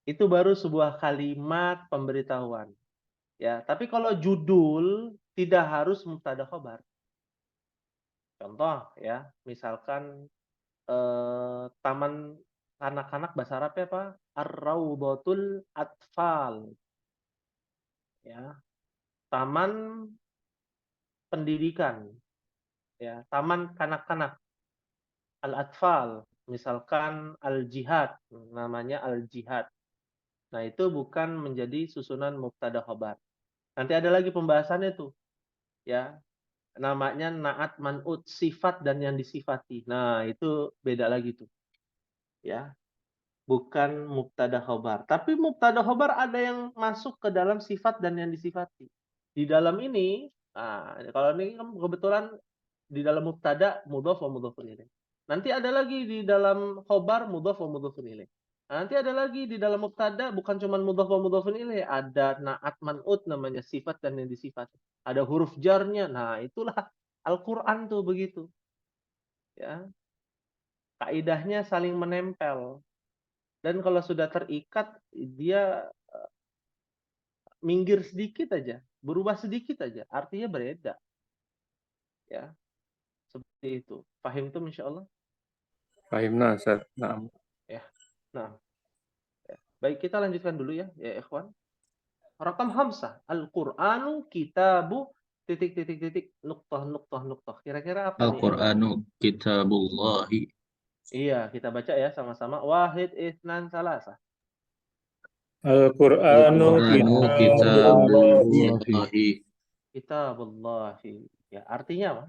itu baru sebuah kalimat pemberitahuan. Ya, tapi kalau judul tidak harus mubtada khobar. Contoh ya, misalkan taman anak-anak bahasa Arabnya apa? Ar-Raudhatul Atfal. Ya. Taman pendidikan. Ya, taman kanak-kanak. Al-Atfal. Misalkan al-jihad, namanya al-jihad. Nah, itu bukan menjadi susunan mubtada khobar. Nanti ada lagi pembahasannya tuh, ya. Namanya naat man'ut, sifat dan yang disifati. Nah, itu beda lagi tuh, ya. Bukan mubtada khobar. Tapi mubtada khobar ada yang masuk ke dalam sifat dan yang disifati. Di dalam ini, nah, kalau ini kan kebetulan di dalam mubtada mudhof wa mudhofun ilaih. Nanti ada lagi di dalam khobar mudhof wa mudhofun ilaih. Nanti ada lagi di dalam mubtada bukan cuma mudhof wa mudhofun ilaih, ada naat man'ut namanya sifat dan yang disifati. Ada huruf jarnya. Nah, itulah Al-Qur'an tuh begitu. Ya. Kaidahnya saling menempel. Dan kalau sudah terikat, dia minggir sedikit aja, berubah sedikit aja, artinya berbeda. Ya, seperti itu. Paham tuh, insya Allah. Fahimna, Ustaz. Nah, Ya, nah, ya. Baik, kita lanjutkan dulu ya, ikhwan. Rakam hamsah, Al-Qur'anu kitabu titik titik titik nuktah nuktah nuktah. Kira-kira apa nih, ikhwan? Al-Qur'anu kitabullahi. Iya, kita baca ya sama-sama. Wahid, itsnan, salasa. Al-Qur'anu Al-Qur'anu kitabullahi. kitabullahi. Kitabullahi. Ya, artinya apa?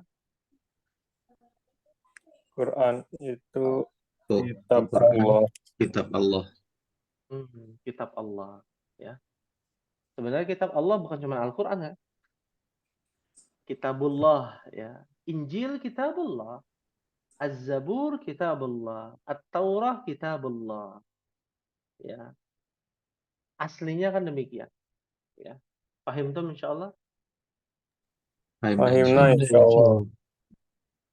Quran itu Tuh, kitab Al-Qur'an Allah. kitab Allah. Kitab Allah. Ya. Sebenarnya kitab Allah bukan cuma Al-Qur'an ya. Kitabullah ya. Injil kitabullah, Az-Zabur kitabullah, At-Taurah kitabullah. Ya. Aslinya kan demikian, ya. Paham tuh insyaallah. Fahimna insyaallah.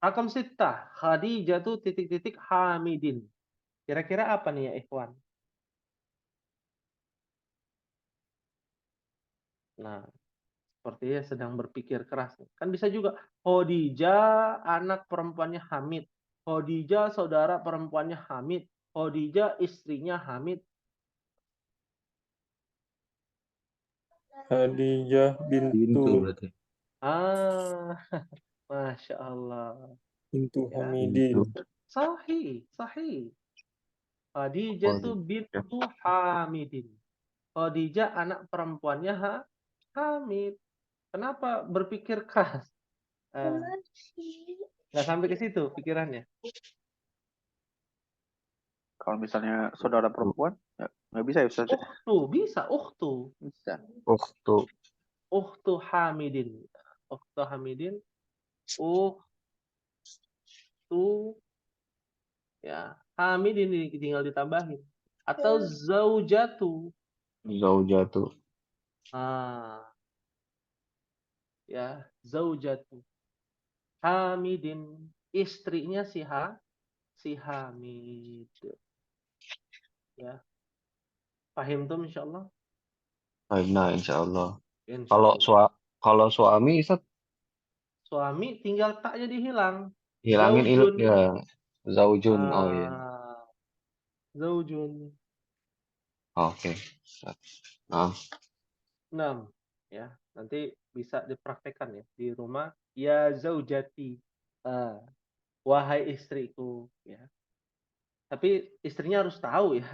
Rakam sittah, Khadijatu titik titik Hamidin. Kira-kira apa nih ya, ikhwan? Nah, sepertinya sedang berpikir keras. Kan bisa juga Khadijah anak perempuannya Hamid. Khadijah saudara perempuannya Hamid. Khadijah istrinya Hamid. Khadijah Bintu bintu berarti. Masya Allah. bintu Ya. Hamidin. Sahih, sahih. Khadijah itu bintu Hamidin. Khadijah anak perempuannya Hamid. Kenapa berpikir keras? Nggak sampai ke situ pikirannya. Kalau misalnya saudara perempuan, ya, nggak bisa ya Ustaz? Bisa, ukhtu. Bisa. Ukhtu. Ukhtu Hamidin. Ukhtu Hamidin. Ukhtu. Ya, Hamidin ini tinggal ditambahin. Atau zaujatu. Zaujatu. Ya, zaujatu. Hamidin. Istrinya si Hamid. Ya. Paham tuh insyaallah? Nah, insyaallah. Insyaallah. Kalau suami Ustaz, Suami tinggal taknya dihilang. hilangin Zaujun. ya. Zaujun. Oh iya. Zaujun. Oke. Nah, 6. Ya, nanti bisa dipraktekkan ya di rumah. Ya zaujati. Wahai istriku, ya. Tapi istrinya harus tahu ya.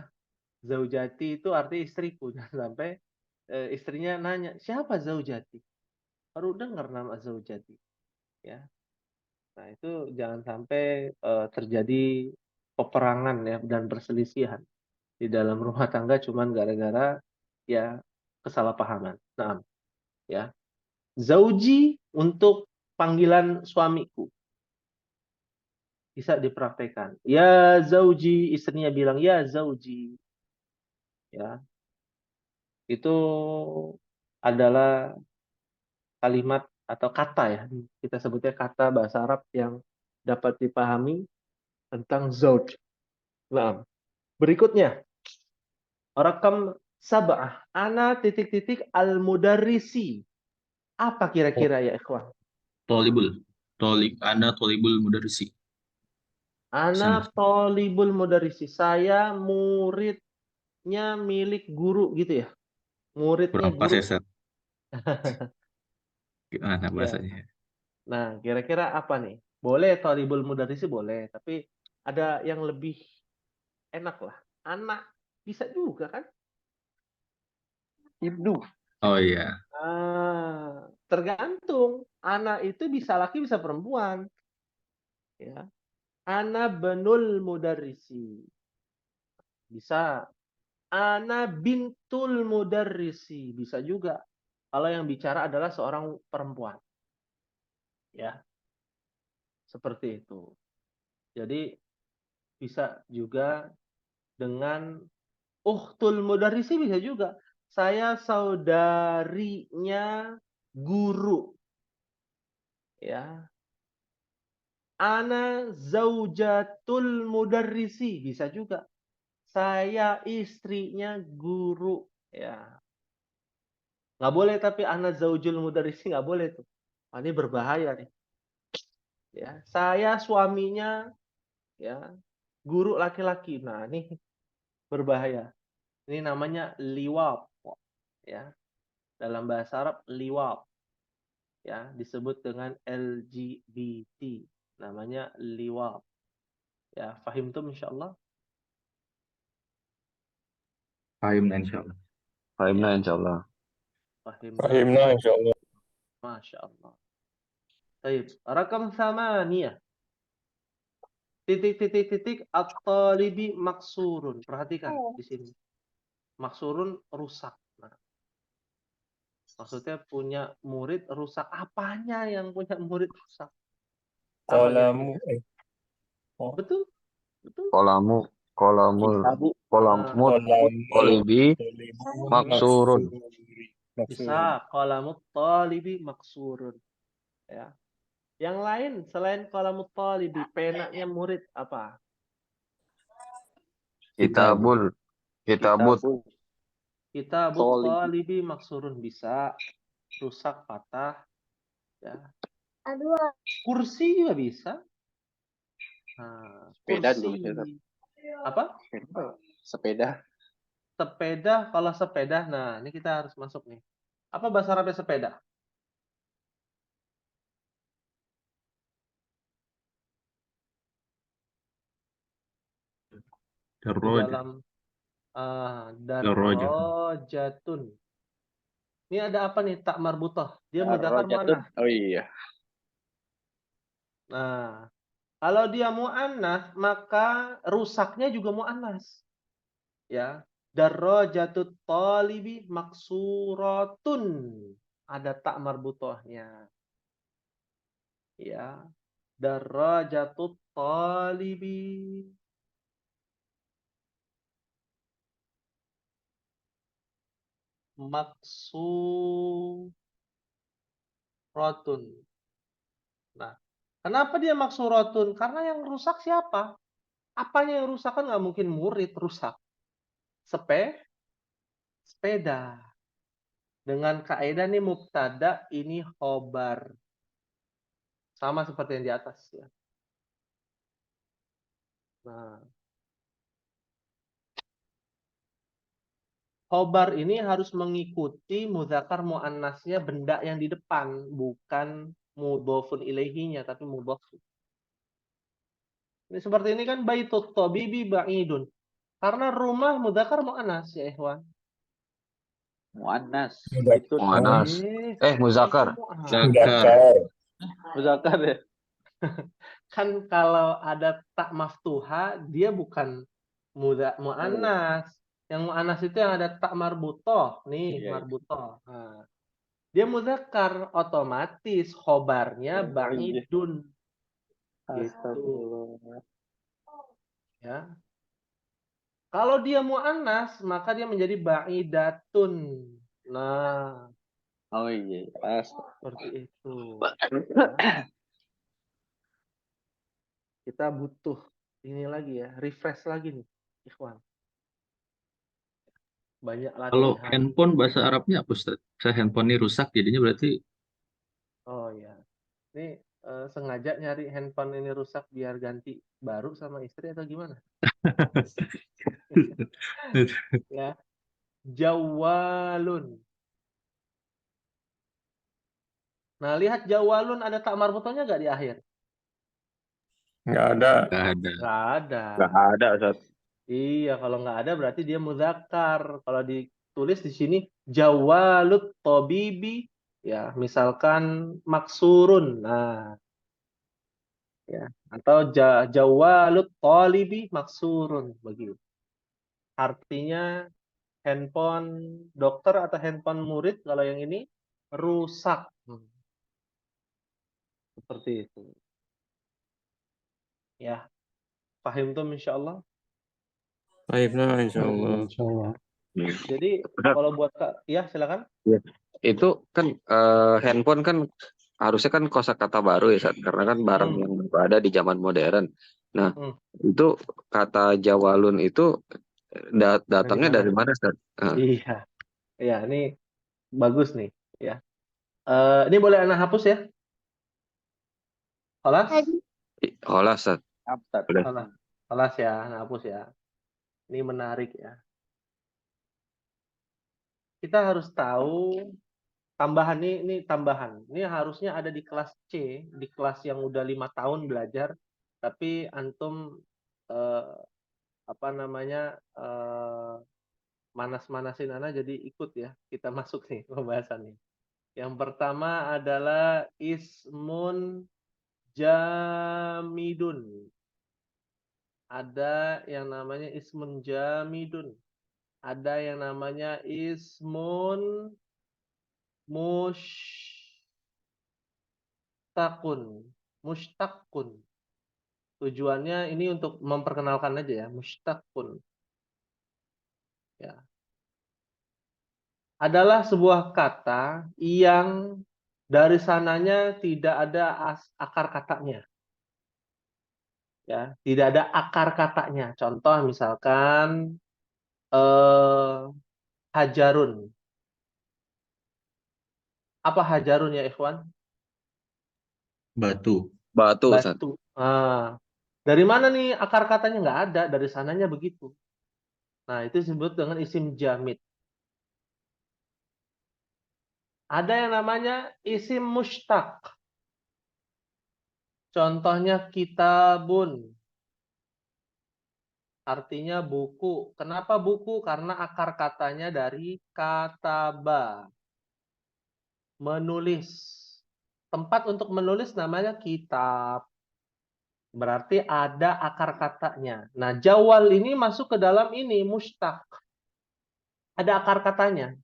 Zaujati itu arti istriku. Jangan sampai istrinya nanya, "Siapa zaujati?" Baru dengar nama zaujati. Ya. Nah, itu jangan sampai terjadi peperangan ya dan perselisihan di dalam rumah tangga cuman gara-gara ya kesalahpahaman. Nah, ya. Zauji untuk panggilan suamiku. Bisa dipraktekkan. Ya zauji, istrinya bilang ya zauji. Ya. Itu adalah kalimat atau kata ya. Kita sebutnya kata bahasa Arab yang dapat dipahami tentang zauj. Nah, berikutnya rakam sab'ah ana titik titik al mudarrisi. Apa kira-kira ya ikhwan? Tolibul. Ana tolibul mudarrisi. Ana tolibul mudarrisi. Saya muridnya milik guru gitu ya. Muridnya Kurang pas guru. ya, Ustaz. Gimana Ya. bahasanya? Nah, kira-kira apa nih? Boleh tolibul mudarrisi boleh, tapi Ada yang lebih enak lah. Anak bisa juga kan? Ibnu. Oh iya. Tergantung. Anak itu bisa laki bisa perempuan. Ya. Ana benul mudarrisi. Bisa. Ana bintul mudarrisi. Bisa juga. Kalau yang bicara adalah seorang perempuan. Ya. Seperti itu. Jadi bisa juga dengan ukhtul mudarrisi bisa juga. Saya saudarinya guru. Ya. Ana zaujatul mudarrisi bisa juga. Saya istrinya guru. Ya. Nggak boleh tapi ana zaujul mudarrisi nggak boleh tuh. Ini berbahaya nih. Ya. Saya suaminya ya guru laki-laki. Nah, ini berbahaya. Ini namanya liwat. Ya. Dalam bahasa Arab liwat. Ya, disebut dengan LGBT. Namanya liwat. Ya, fahim tuh insyaallah. Paham insyaallah. Fahimna Ya, insyaallah. fahimna. Fahimna insyaallah. Masya Allah. Baik, rakam thamaniyah. Titik at-talibi maksurun. Perhatikan di sini. Maksurun rusak. Nah, maksudnya punya murid rusak. Apanya yang punya murid rusak? Apa Kolamu. kira-kira? Oh, Betul, betul. Kolamul Kitabu. kolamut kolamu. kolibi Kolimu maksurun. Maksurun. Bisa. Qalamut talibi maksurun. Ya. Yang lain selain qalamut talibi, penanya murid apa? Kitabul kitabut Kitabu. Kitabut Talibi. talibi maksurun bisa. Rusak, patah. Ya. Kursi juga bisa. Nah, Sepeda kursi. juga bisa. Apa? Sepeda. Sepeda. Kalau sepeda, nah ini kita harus masuk nih. Apa bahasa Arabnya sepeda? Di Darroja. dalam Darroja. darrojatun. Ini ada apa nih? Tak marbutah. Dia mudzakkar Ar-rajatun. muannats. Oh iya. Nah, kalau dia muannats, maka rusaknya juga muannats. Ya. Darrojatut talibi maksuratun. Ada tak marbutahnya. Ya. Darajatut talibi maksuratun. Nah, kenapa dia maksuratun? Karena yang rusak siapa? Apanya yang rusak kan nggak mungkin murid rusak. Sepeda. Dengan kaidah nih mubtada ini khobar. Sama seperti yang di atas ya. Nah, khobar ini harus mengikuti mudzakkar muannasnya benda yang di depan, bukan mudhofun ilaihinya tapi mudhof. Ini seperti ini kan baitut tabibi ba'idun. Karena rumah mudzakkar muannas ya ikhwan. Muannas. Mudah. Itu muanas muzakkar Muannas. Mudzakkar. muzakkar ya. Kan kalau ada tak maftuha dia bukan muannas. Yang muannas itu yang ada tak marbutoh. Nih, Iya. marbutoh. Nah, dia mudzakkar otomatis khobarnya ba'idun. Gitu. Astagfirullah. Ya. Kalau dia muannas, maka dia menjadi ba'idatun. Nah, Oh iya. seperti itu. Ya. Kita butuh ini lagi ya, refresh lagi nih, ikhwan. Banyak Kalau latihan. handphone bahasa Arabnya apa, Ustaz? Saya handphone ini rusak, jadinya berarti Oh ya. Ini sengaja nyari handphone ini rusak biar ganti baru sama istri atau gimana? Ya. Jawalun. Nah, lihat jawalun ada tak marbutohnya nggak di akhir? Nggak ada. Nggak ada. Nggak ada. Nggak ada, Ustaz. Iya, kalau nggak ada berarti dia muzakkar. Kalau ditulis di sini jawalut tobibi, ya misalkan maksurun. Nah, ya. Atau jawalut tolibi maksurun begitu. Artinya handphone dokter atau handphone murid kalau yang ini rusak. Seperti itu. Ya, paham tuh insyaallah. Baik, nah, insya Allah. Insyaallah. Hmm. Jadi Ustaz, kalau buat Kak, ya silakan. itu kan handphone kan harusnya kan kosakata baru ya, Ustaz, karena kan barang Hmm, yang baru ada di zaman modern. Nah, hmm. itu kata jawalun itu Dari datangnya mana? dari mana, Ustaz? Iya, ya ini bagus nih. Ya, ini boleh anak hapus ya? Kelas? Olah, Ustaz. Ustaz. Udah. Kelas ya, anak hapus ya. Ini menarik ya. Kita harus tahu tambahan ini tambahan. Ini harusnya ada di kelas C, di kelas yang udah 5 tahun belajar. Tapi antum eh, apa namanya manas-manasin anak jadi ikut ya. Kita masuk nih pembahasannya. Yang pertama adalah ismun jamidun. Ada yang namanya ismun jamidun. Ada yang namanya ismun mushtaqun. Mushtaqun. Tujuannya ini untuk memperkenalkan aja ya, mushtaqun. Ya. Adalah sebuah kata yang dari sananya tidak ada akar katanya. Ya, tidak ada akar katanya. Contoh misalkan hajarun. Apa hajarun ya, Ikhwan? Batu. Batu, Ustaz. Batu. Dari mana nih akar katanya? Nggak ada, dari sananya begitu. Nah, itu disebut dengan isim jamid. Ada yang namanya isim mushtaq. Contohnya kitabun. Artinya buku. Kenapa buku? Karena akar katanya dari kataba. Menulis. Tempat untuk menulis namanya kitab. Berarti ada akar katanya. Nah, jawal ini masuk ke dalam ini, mushtaq. Ada akar katanya.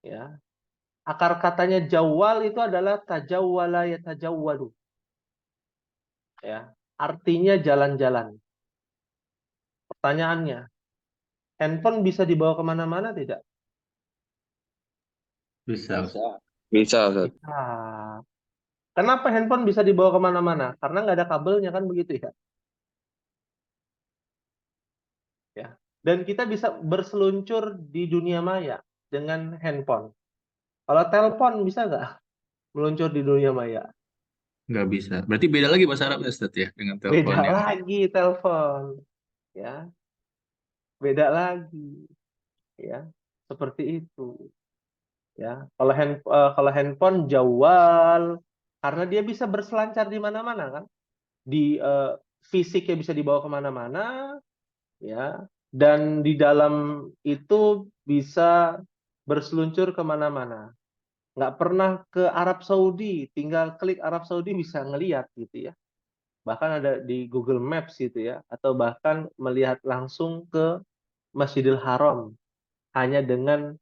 Ya. Akar katanya jawal itu adalah tajawwala yatajawwalu. Ya. Artinya jalan-jalan. Pertanyaannya, handphone bisa dibawa kemana-mana tidak? Bisa. Bisa, Ustaz. Bisa. Kenapa handphone bisa dibawa kemana-mana? Karena nggak ada kabelnya kan begitu ya. Ya. Dan kita bisa berseluncur di dunia maya dengan handphone. Kalau telepon bisa nggak meluncur di dunia maya? Nggak bisa. Berarti beda lagi bahasa Arabnya, Ustaz, ya, dengan telepon Beda yang lagi telepon. Ya, beda lagi. Ya, seperti itu. Ya, kalau handphone jawal karena dia bisa berselancar di mana-mana kan. Di fisiknya bisa dibawa kemana-mana, ya. Dan di dalam itu bisa berseluncur kemana-mana. Nggak pernah ke Arab Saudi, tinggal klik Arab Saudi bisa ngelihat gitu ya. Bahkan ada di Google Maps gitu ya, atau bahkan melihat langsung ke Masjidil Haram hanya dengan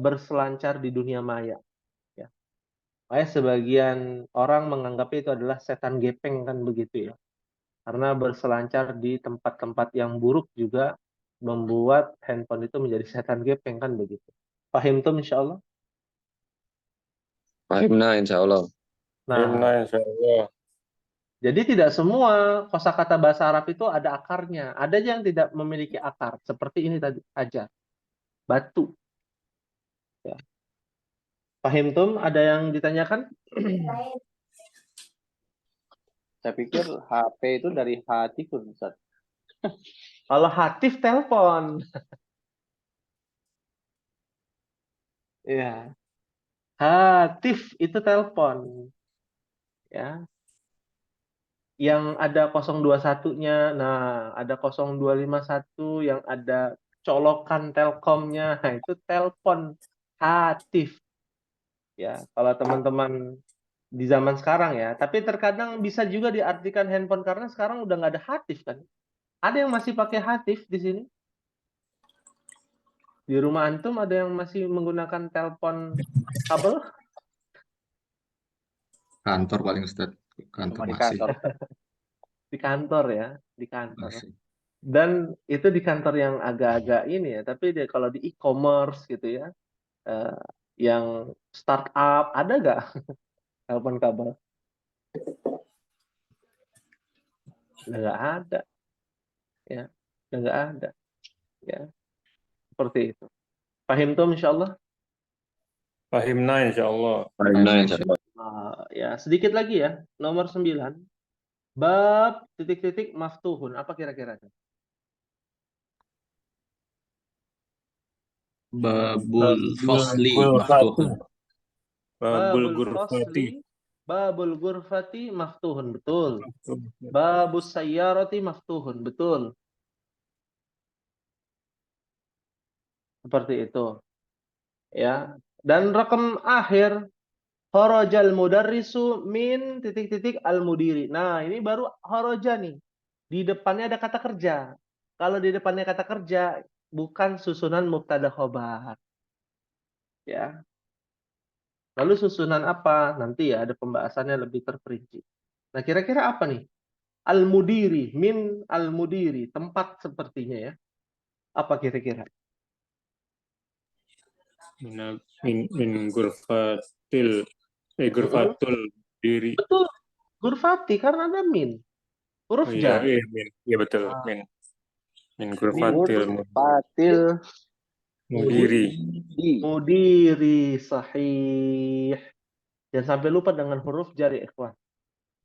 berselancar di dunia maya. Ya. Makanya sebagian orang menganggap itu adalah setan gepeng kan begitu ya. Karena berselancar di tempat-tempat yang buruk juga membuat handphone itu menjadi setan gepeng kan begitu. Paham tuh insya Allah. Fahimna, insya Allah. Nah, Nah, insya Allah. jadi tidak semua kosakata bahasa Arab itu ada akarnya. Ada yang tidak memiliki akar. Seperti ini tadi aja. Batu. Ya. Paham tuh? Ada yang ditanyakan? Saya pikir HP itu dari hatikun, Ustaz. Kalau hatif telepon. Ya. Hatif itu telepon. Ya. yang ada 021-nya, nah ada 0251 yang ada colokan Telkomnya, nah itu telepon hatif ya. Kalau teman-teman di zaman sekarang ya, tapi terkadang bisa juga diartikan handphone karena sekarang udah nggak ada hatif kan. Ada yang masih pakai hatif di sini? Di rumah antum ada yang masih menggunakan telepon kabel? Kantor paling Ustadz. Kantor Cuma di masih. kantor. Di kantor ya, di kantor. Masih. Dan itu di kantor yang agak-agak ini ya, tapi kalau di e-commerce gitu ya, yang startup ada nggak telepon kabel? Nggak ada ya, nggak ada ya, seperti itu. Paham tuh insyaallah. Fahimna insyaallah. Nah, insya Allah. Ya sedikit lagi ya, nomor 9 bab titik-titik maftuhun, apa kira-kira? Babul fasli maftuhun. Babul Babul gurfati. fasli, babul gurfati maftuhun, betul. Babus sayyarati maftuhun, betul. Seperti itu. Ya. Dan rakam akhir kharajal mudarrisu min titik-titik al-mudiri. Nah, ini baru kharaja nih. Di depannya ada kata kerja. Kalau di depannya kata kerja bukan susunan mubtada khobar. Ya. Lalu susunan apa? Nanti ya ada pembahasannya lebih terperinci. Nah, kira-kira apa nih? Al-mudiri, min al-mudiri, tempat sepertinya ya. Apa kira-kira? Min gurfatil. Gurfatul diri. Betul, gurfati karena ada min. Oh Huruf iya, jar. min. Iya betul, Ah. min. Min Min gurfatil Patil mudiri. di. mudiri, sahih. Jangan sampai lupa dengan huruf jar ya, ikhwan.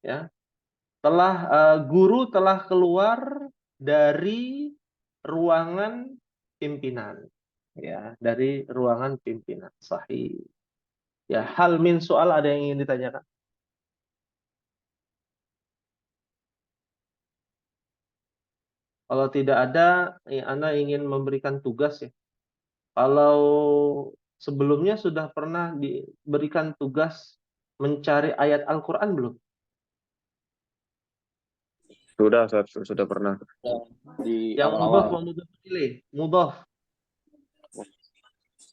Ya. Guru telah keluar dari ruangan pimpinan. Ya, dari ruangan pimpinan. Sahih. Ya, hal min soal ada yang ingin ditanyakan? Kalau tidak ada, ya, Anda ingin memberikan tugas ya. Kalau sebelumnya sudah pernah diberikan tugas mencari ayat Al-Quran belum? Sudah pernah. Di Yang mudhaf awal-awal. wa mudhaf ilaih. Mudhaf.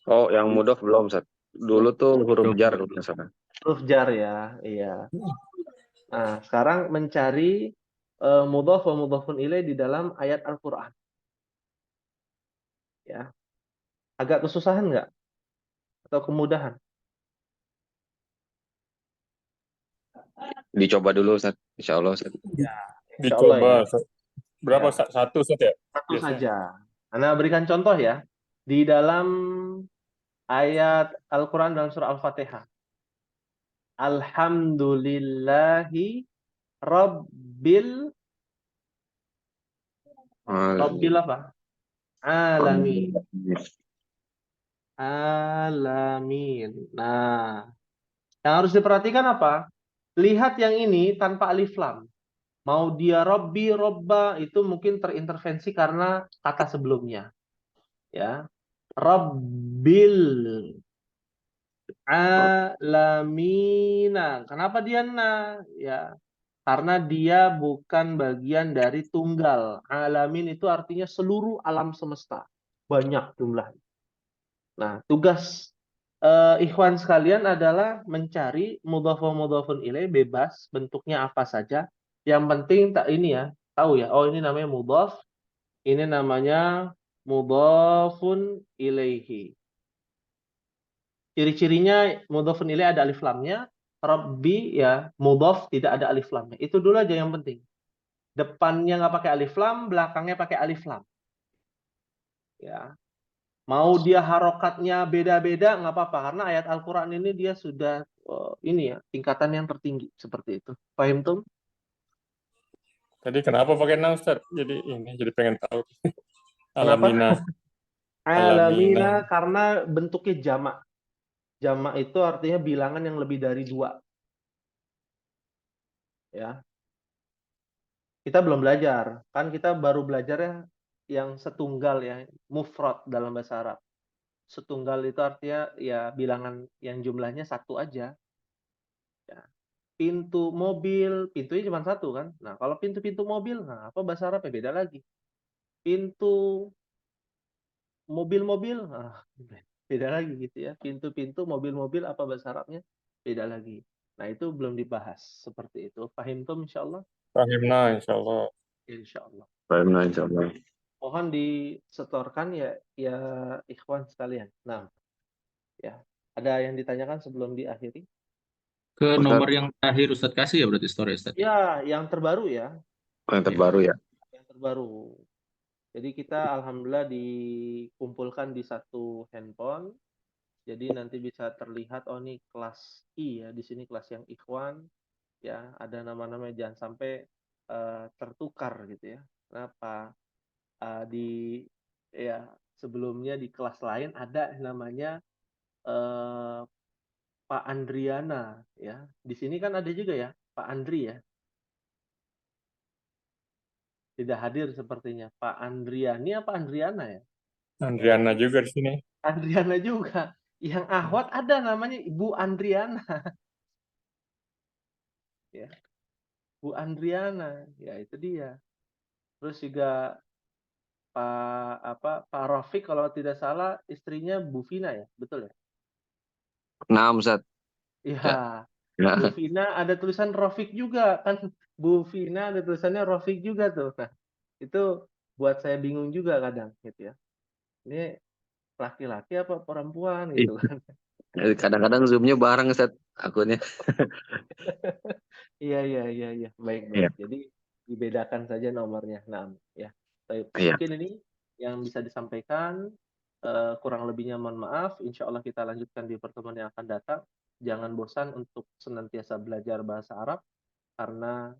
Oh, yang mudhof belum, Ustaz. Dulu tuh huruf jar kalau nggak salah. Huruf jar ya. Iya. Nah, sekarang mencari mudhaf wa mudhafun ilaih di dalam ayat Al-Quran. Ya. Agak kesusahan nggak? Atau kemudahan? Dicoba dulu, Ustaz. Insya Allah, Ustaz. Insya Allah ya. Dicoba. Berapa? Ya. Satu set ya? Satu Biasanya. saja. Anda berikan contoh ya. Di dalam ayat Al-Quran dalam surah Al-Fatihah. Alhamdulillahi Rabbil apa? Alamin. Alamin. Nah, yang harus diperhatikan apa? Lihat yang ini tanpa alif lam. Mau dia Robbi, Robba, itu mungkin terintervensi karena kata sebelumnya. Ya. Rabbil alamina. Kenapa dia na? Ya, karena dia bukan bagian dari tunggal. Alamin itu artinya seluruh alam semesta. Banyak jumlahnya. Nah, tugas ikhwan sekalian adalah mencari mudhaf wa mudhafun ilaih bebas, bentuknya apa saja. Yang penting tak ini ya, tahu ya. Oh, ini namanya mudhaf, ini namanya mudhafun ilaihi. Ciri-cirinya mudhafun ilaih ada alif lamnya, Rabbi ya mudhaf tidak ada alif lamnya. Itu dulu aja yang penting. Depannya nggak pakai alif lam, belakangnya pakai alif lam. Ya. Mau dia harokatnya beda-beda nggak apa-apa karena ayat Al-Qur'an ini dia sudah ini ya tingkatan yang tertinggi seperti itu. Paham tuh? Tadi kenapa pakai na, Ustaz? Jadi pengen tahu. Kenapa? Alamina. Alamina karena bentuknya jamak. Jamak itu artinya bilangan yang lebih dari 2. Ya. Kita belum belajar. Kan kita baru belajarnya yang setunggal ya, mufrad dalam bahasa Arab. Setunggal itu artinya ya bilangan yang jumlahnya satu aja. Ya. Pintu mobil, pintunya cuma satu kan. Nah, kalau pintu-pintu mobil, nah apa bahasa Arabnya beda lagi. Pintu mobil-mobil, nah, beda lagi gitu ya. Pintu-pintu mobil-mobil apa bahasa Arabnya beda lagi. Nah, itu belum dibahas seperti itu. Fahim tuh insyaallah. Fahimna insyaallah. Insyaallah. Baik, insyaallah. Mohon disetorkan ya ikhwan sekalian. Nah, ya. Ada yang ditanyakan sebelum diakhiri? Ke Ustaz, nomor yang terakhir Ustadz kasih ya berarti story Ustadz. Ya, yang terbaru ya. yang terbaru ya. Yang terbaru. Jadi kita alhamdulillah dikumpulkan di satu handphone. Jadi nanti bisa terlihat oh ini kelas I ya, di sini kelas yang ikhwan ya, ada nama-nama jangan sampai tertukar gitu ya. Kenapa? Di ya sebelumnya di kelas lain ada namanya Pak Andriana ya. Di sini kan ada juga ya Pak Andri ya. Tidak hadir sepertinya. Pak Andriani apa Andriana ya? Andriana juga di sini. Andriana juga. Yang Ahwat ada namanya Ibu Andriana ya. Bu Andriana, ya itu dia. Terus juga Pak Rafiq kalau tidak salah istrinya Bu Vina ya, betul ya? Nah, Ustaz. Iya. Ya. Bu Vina ada tulisan Rafiq juga kan. Bu Vina ada tulisannya Rafiq juga tuh. Nah, itu buat saya bingung juga kadang gitu ya. Ini laki-laki apa perempuan gitu kan. Kadang-kadang Zoom-nya bareng, Ustaz, akunnya. Iya. Baik. Iya. Jadi dibedakan saja nomornya. Nah, ya. Baik. Iya. Mungkin ini yang bisa disampaikan. Kurang lebihnya mohon maaf. Insya Allah kita lanjutkan di pertemuan yang akan datang. Jangan bosan untuk senantiasa belajar bahasa Arab karena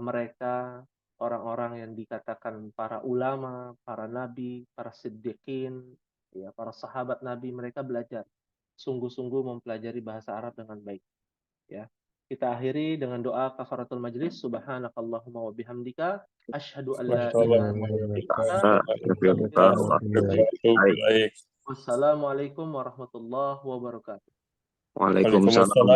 mereka orang-orang yang dikatakan para ulama, para nabi, para siddiqin, ya, para sahabat nabi, mereka belajar sungguh-sungguh mempelajari bahasa Arab dengan baik. Ya. Kita akhiri dengan doa kafaratul majlis. Subhanakallahumma wa bihamdika asyhadu an la ilaha illa anta. Wassalamualaikum warahmatullahi wabarakatuh. Waalaikumsalam. Waalaikumsalam.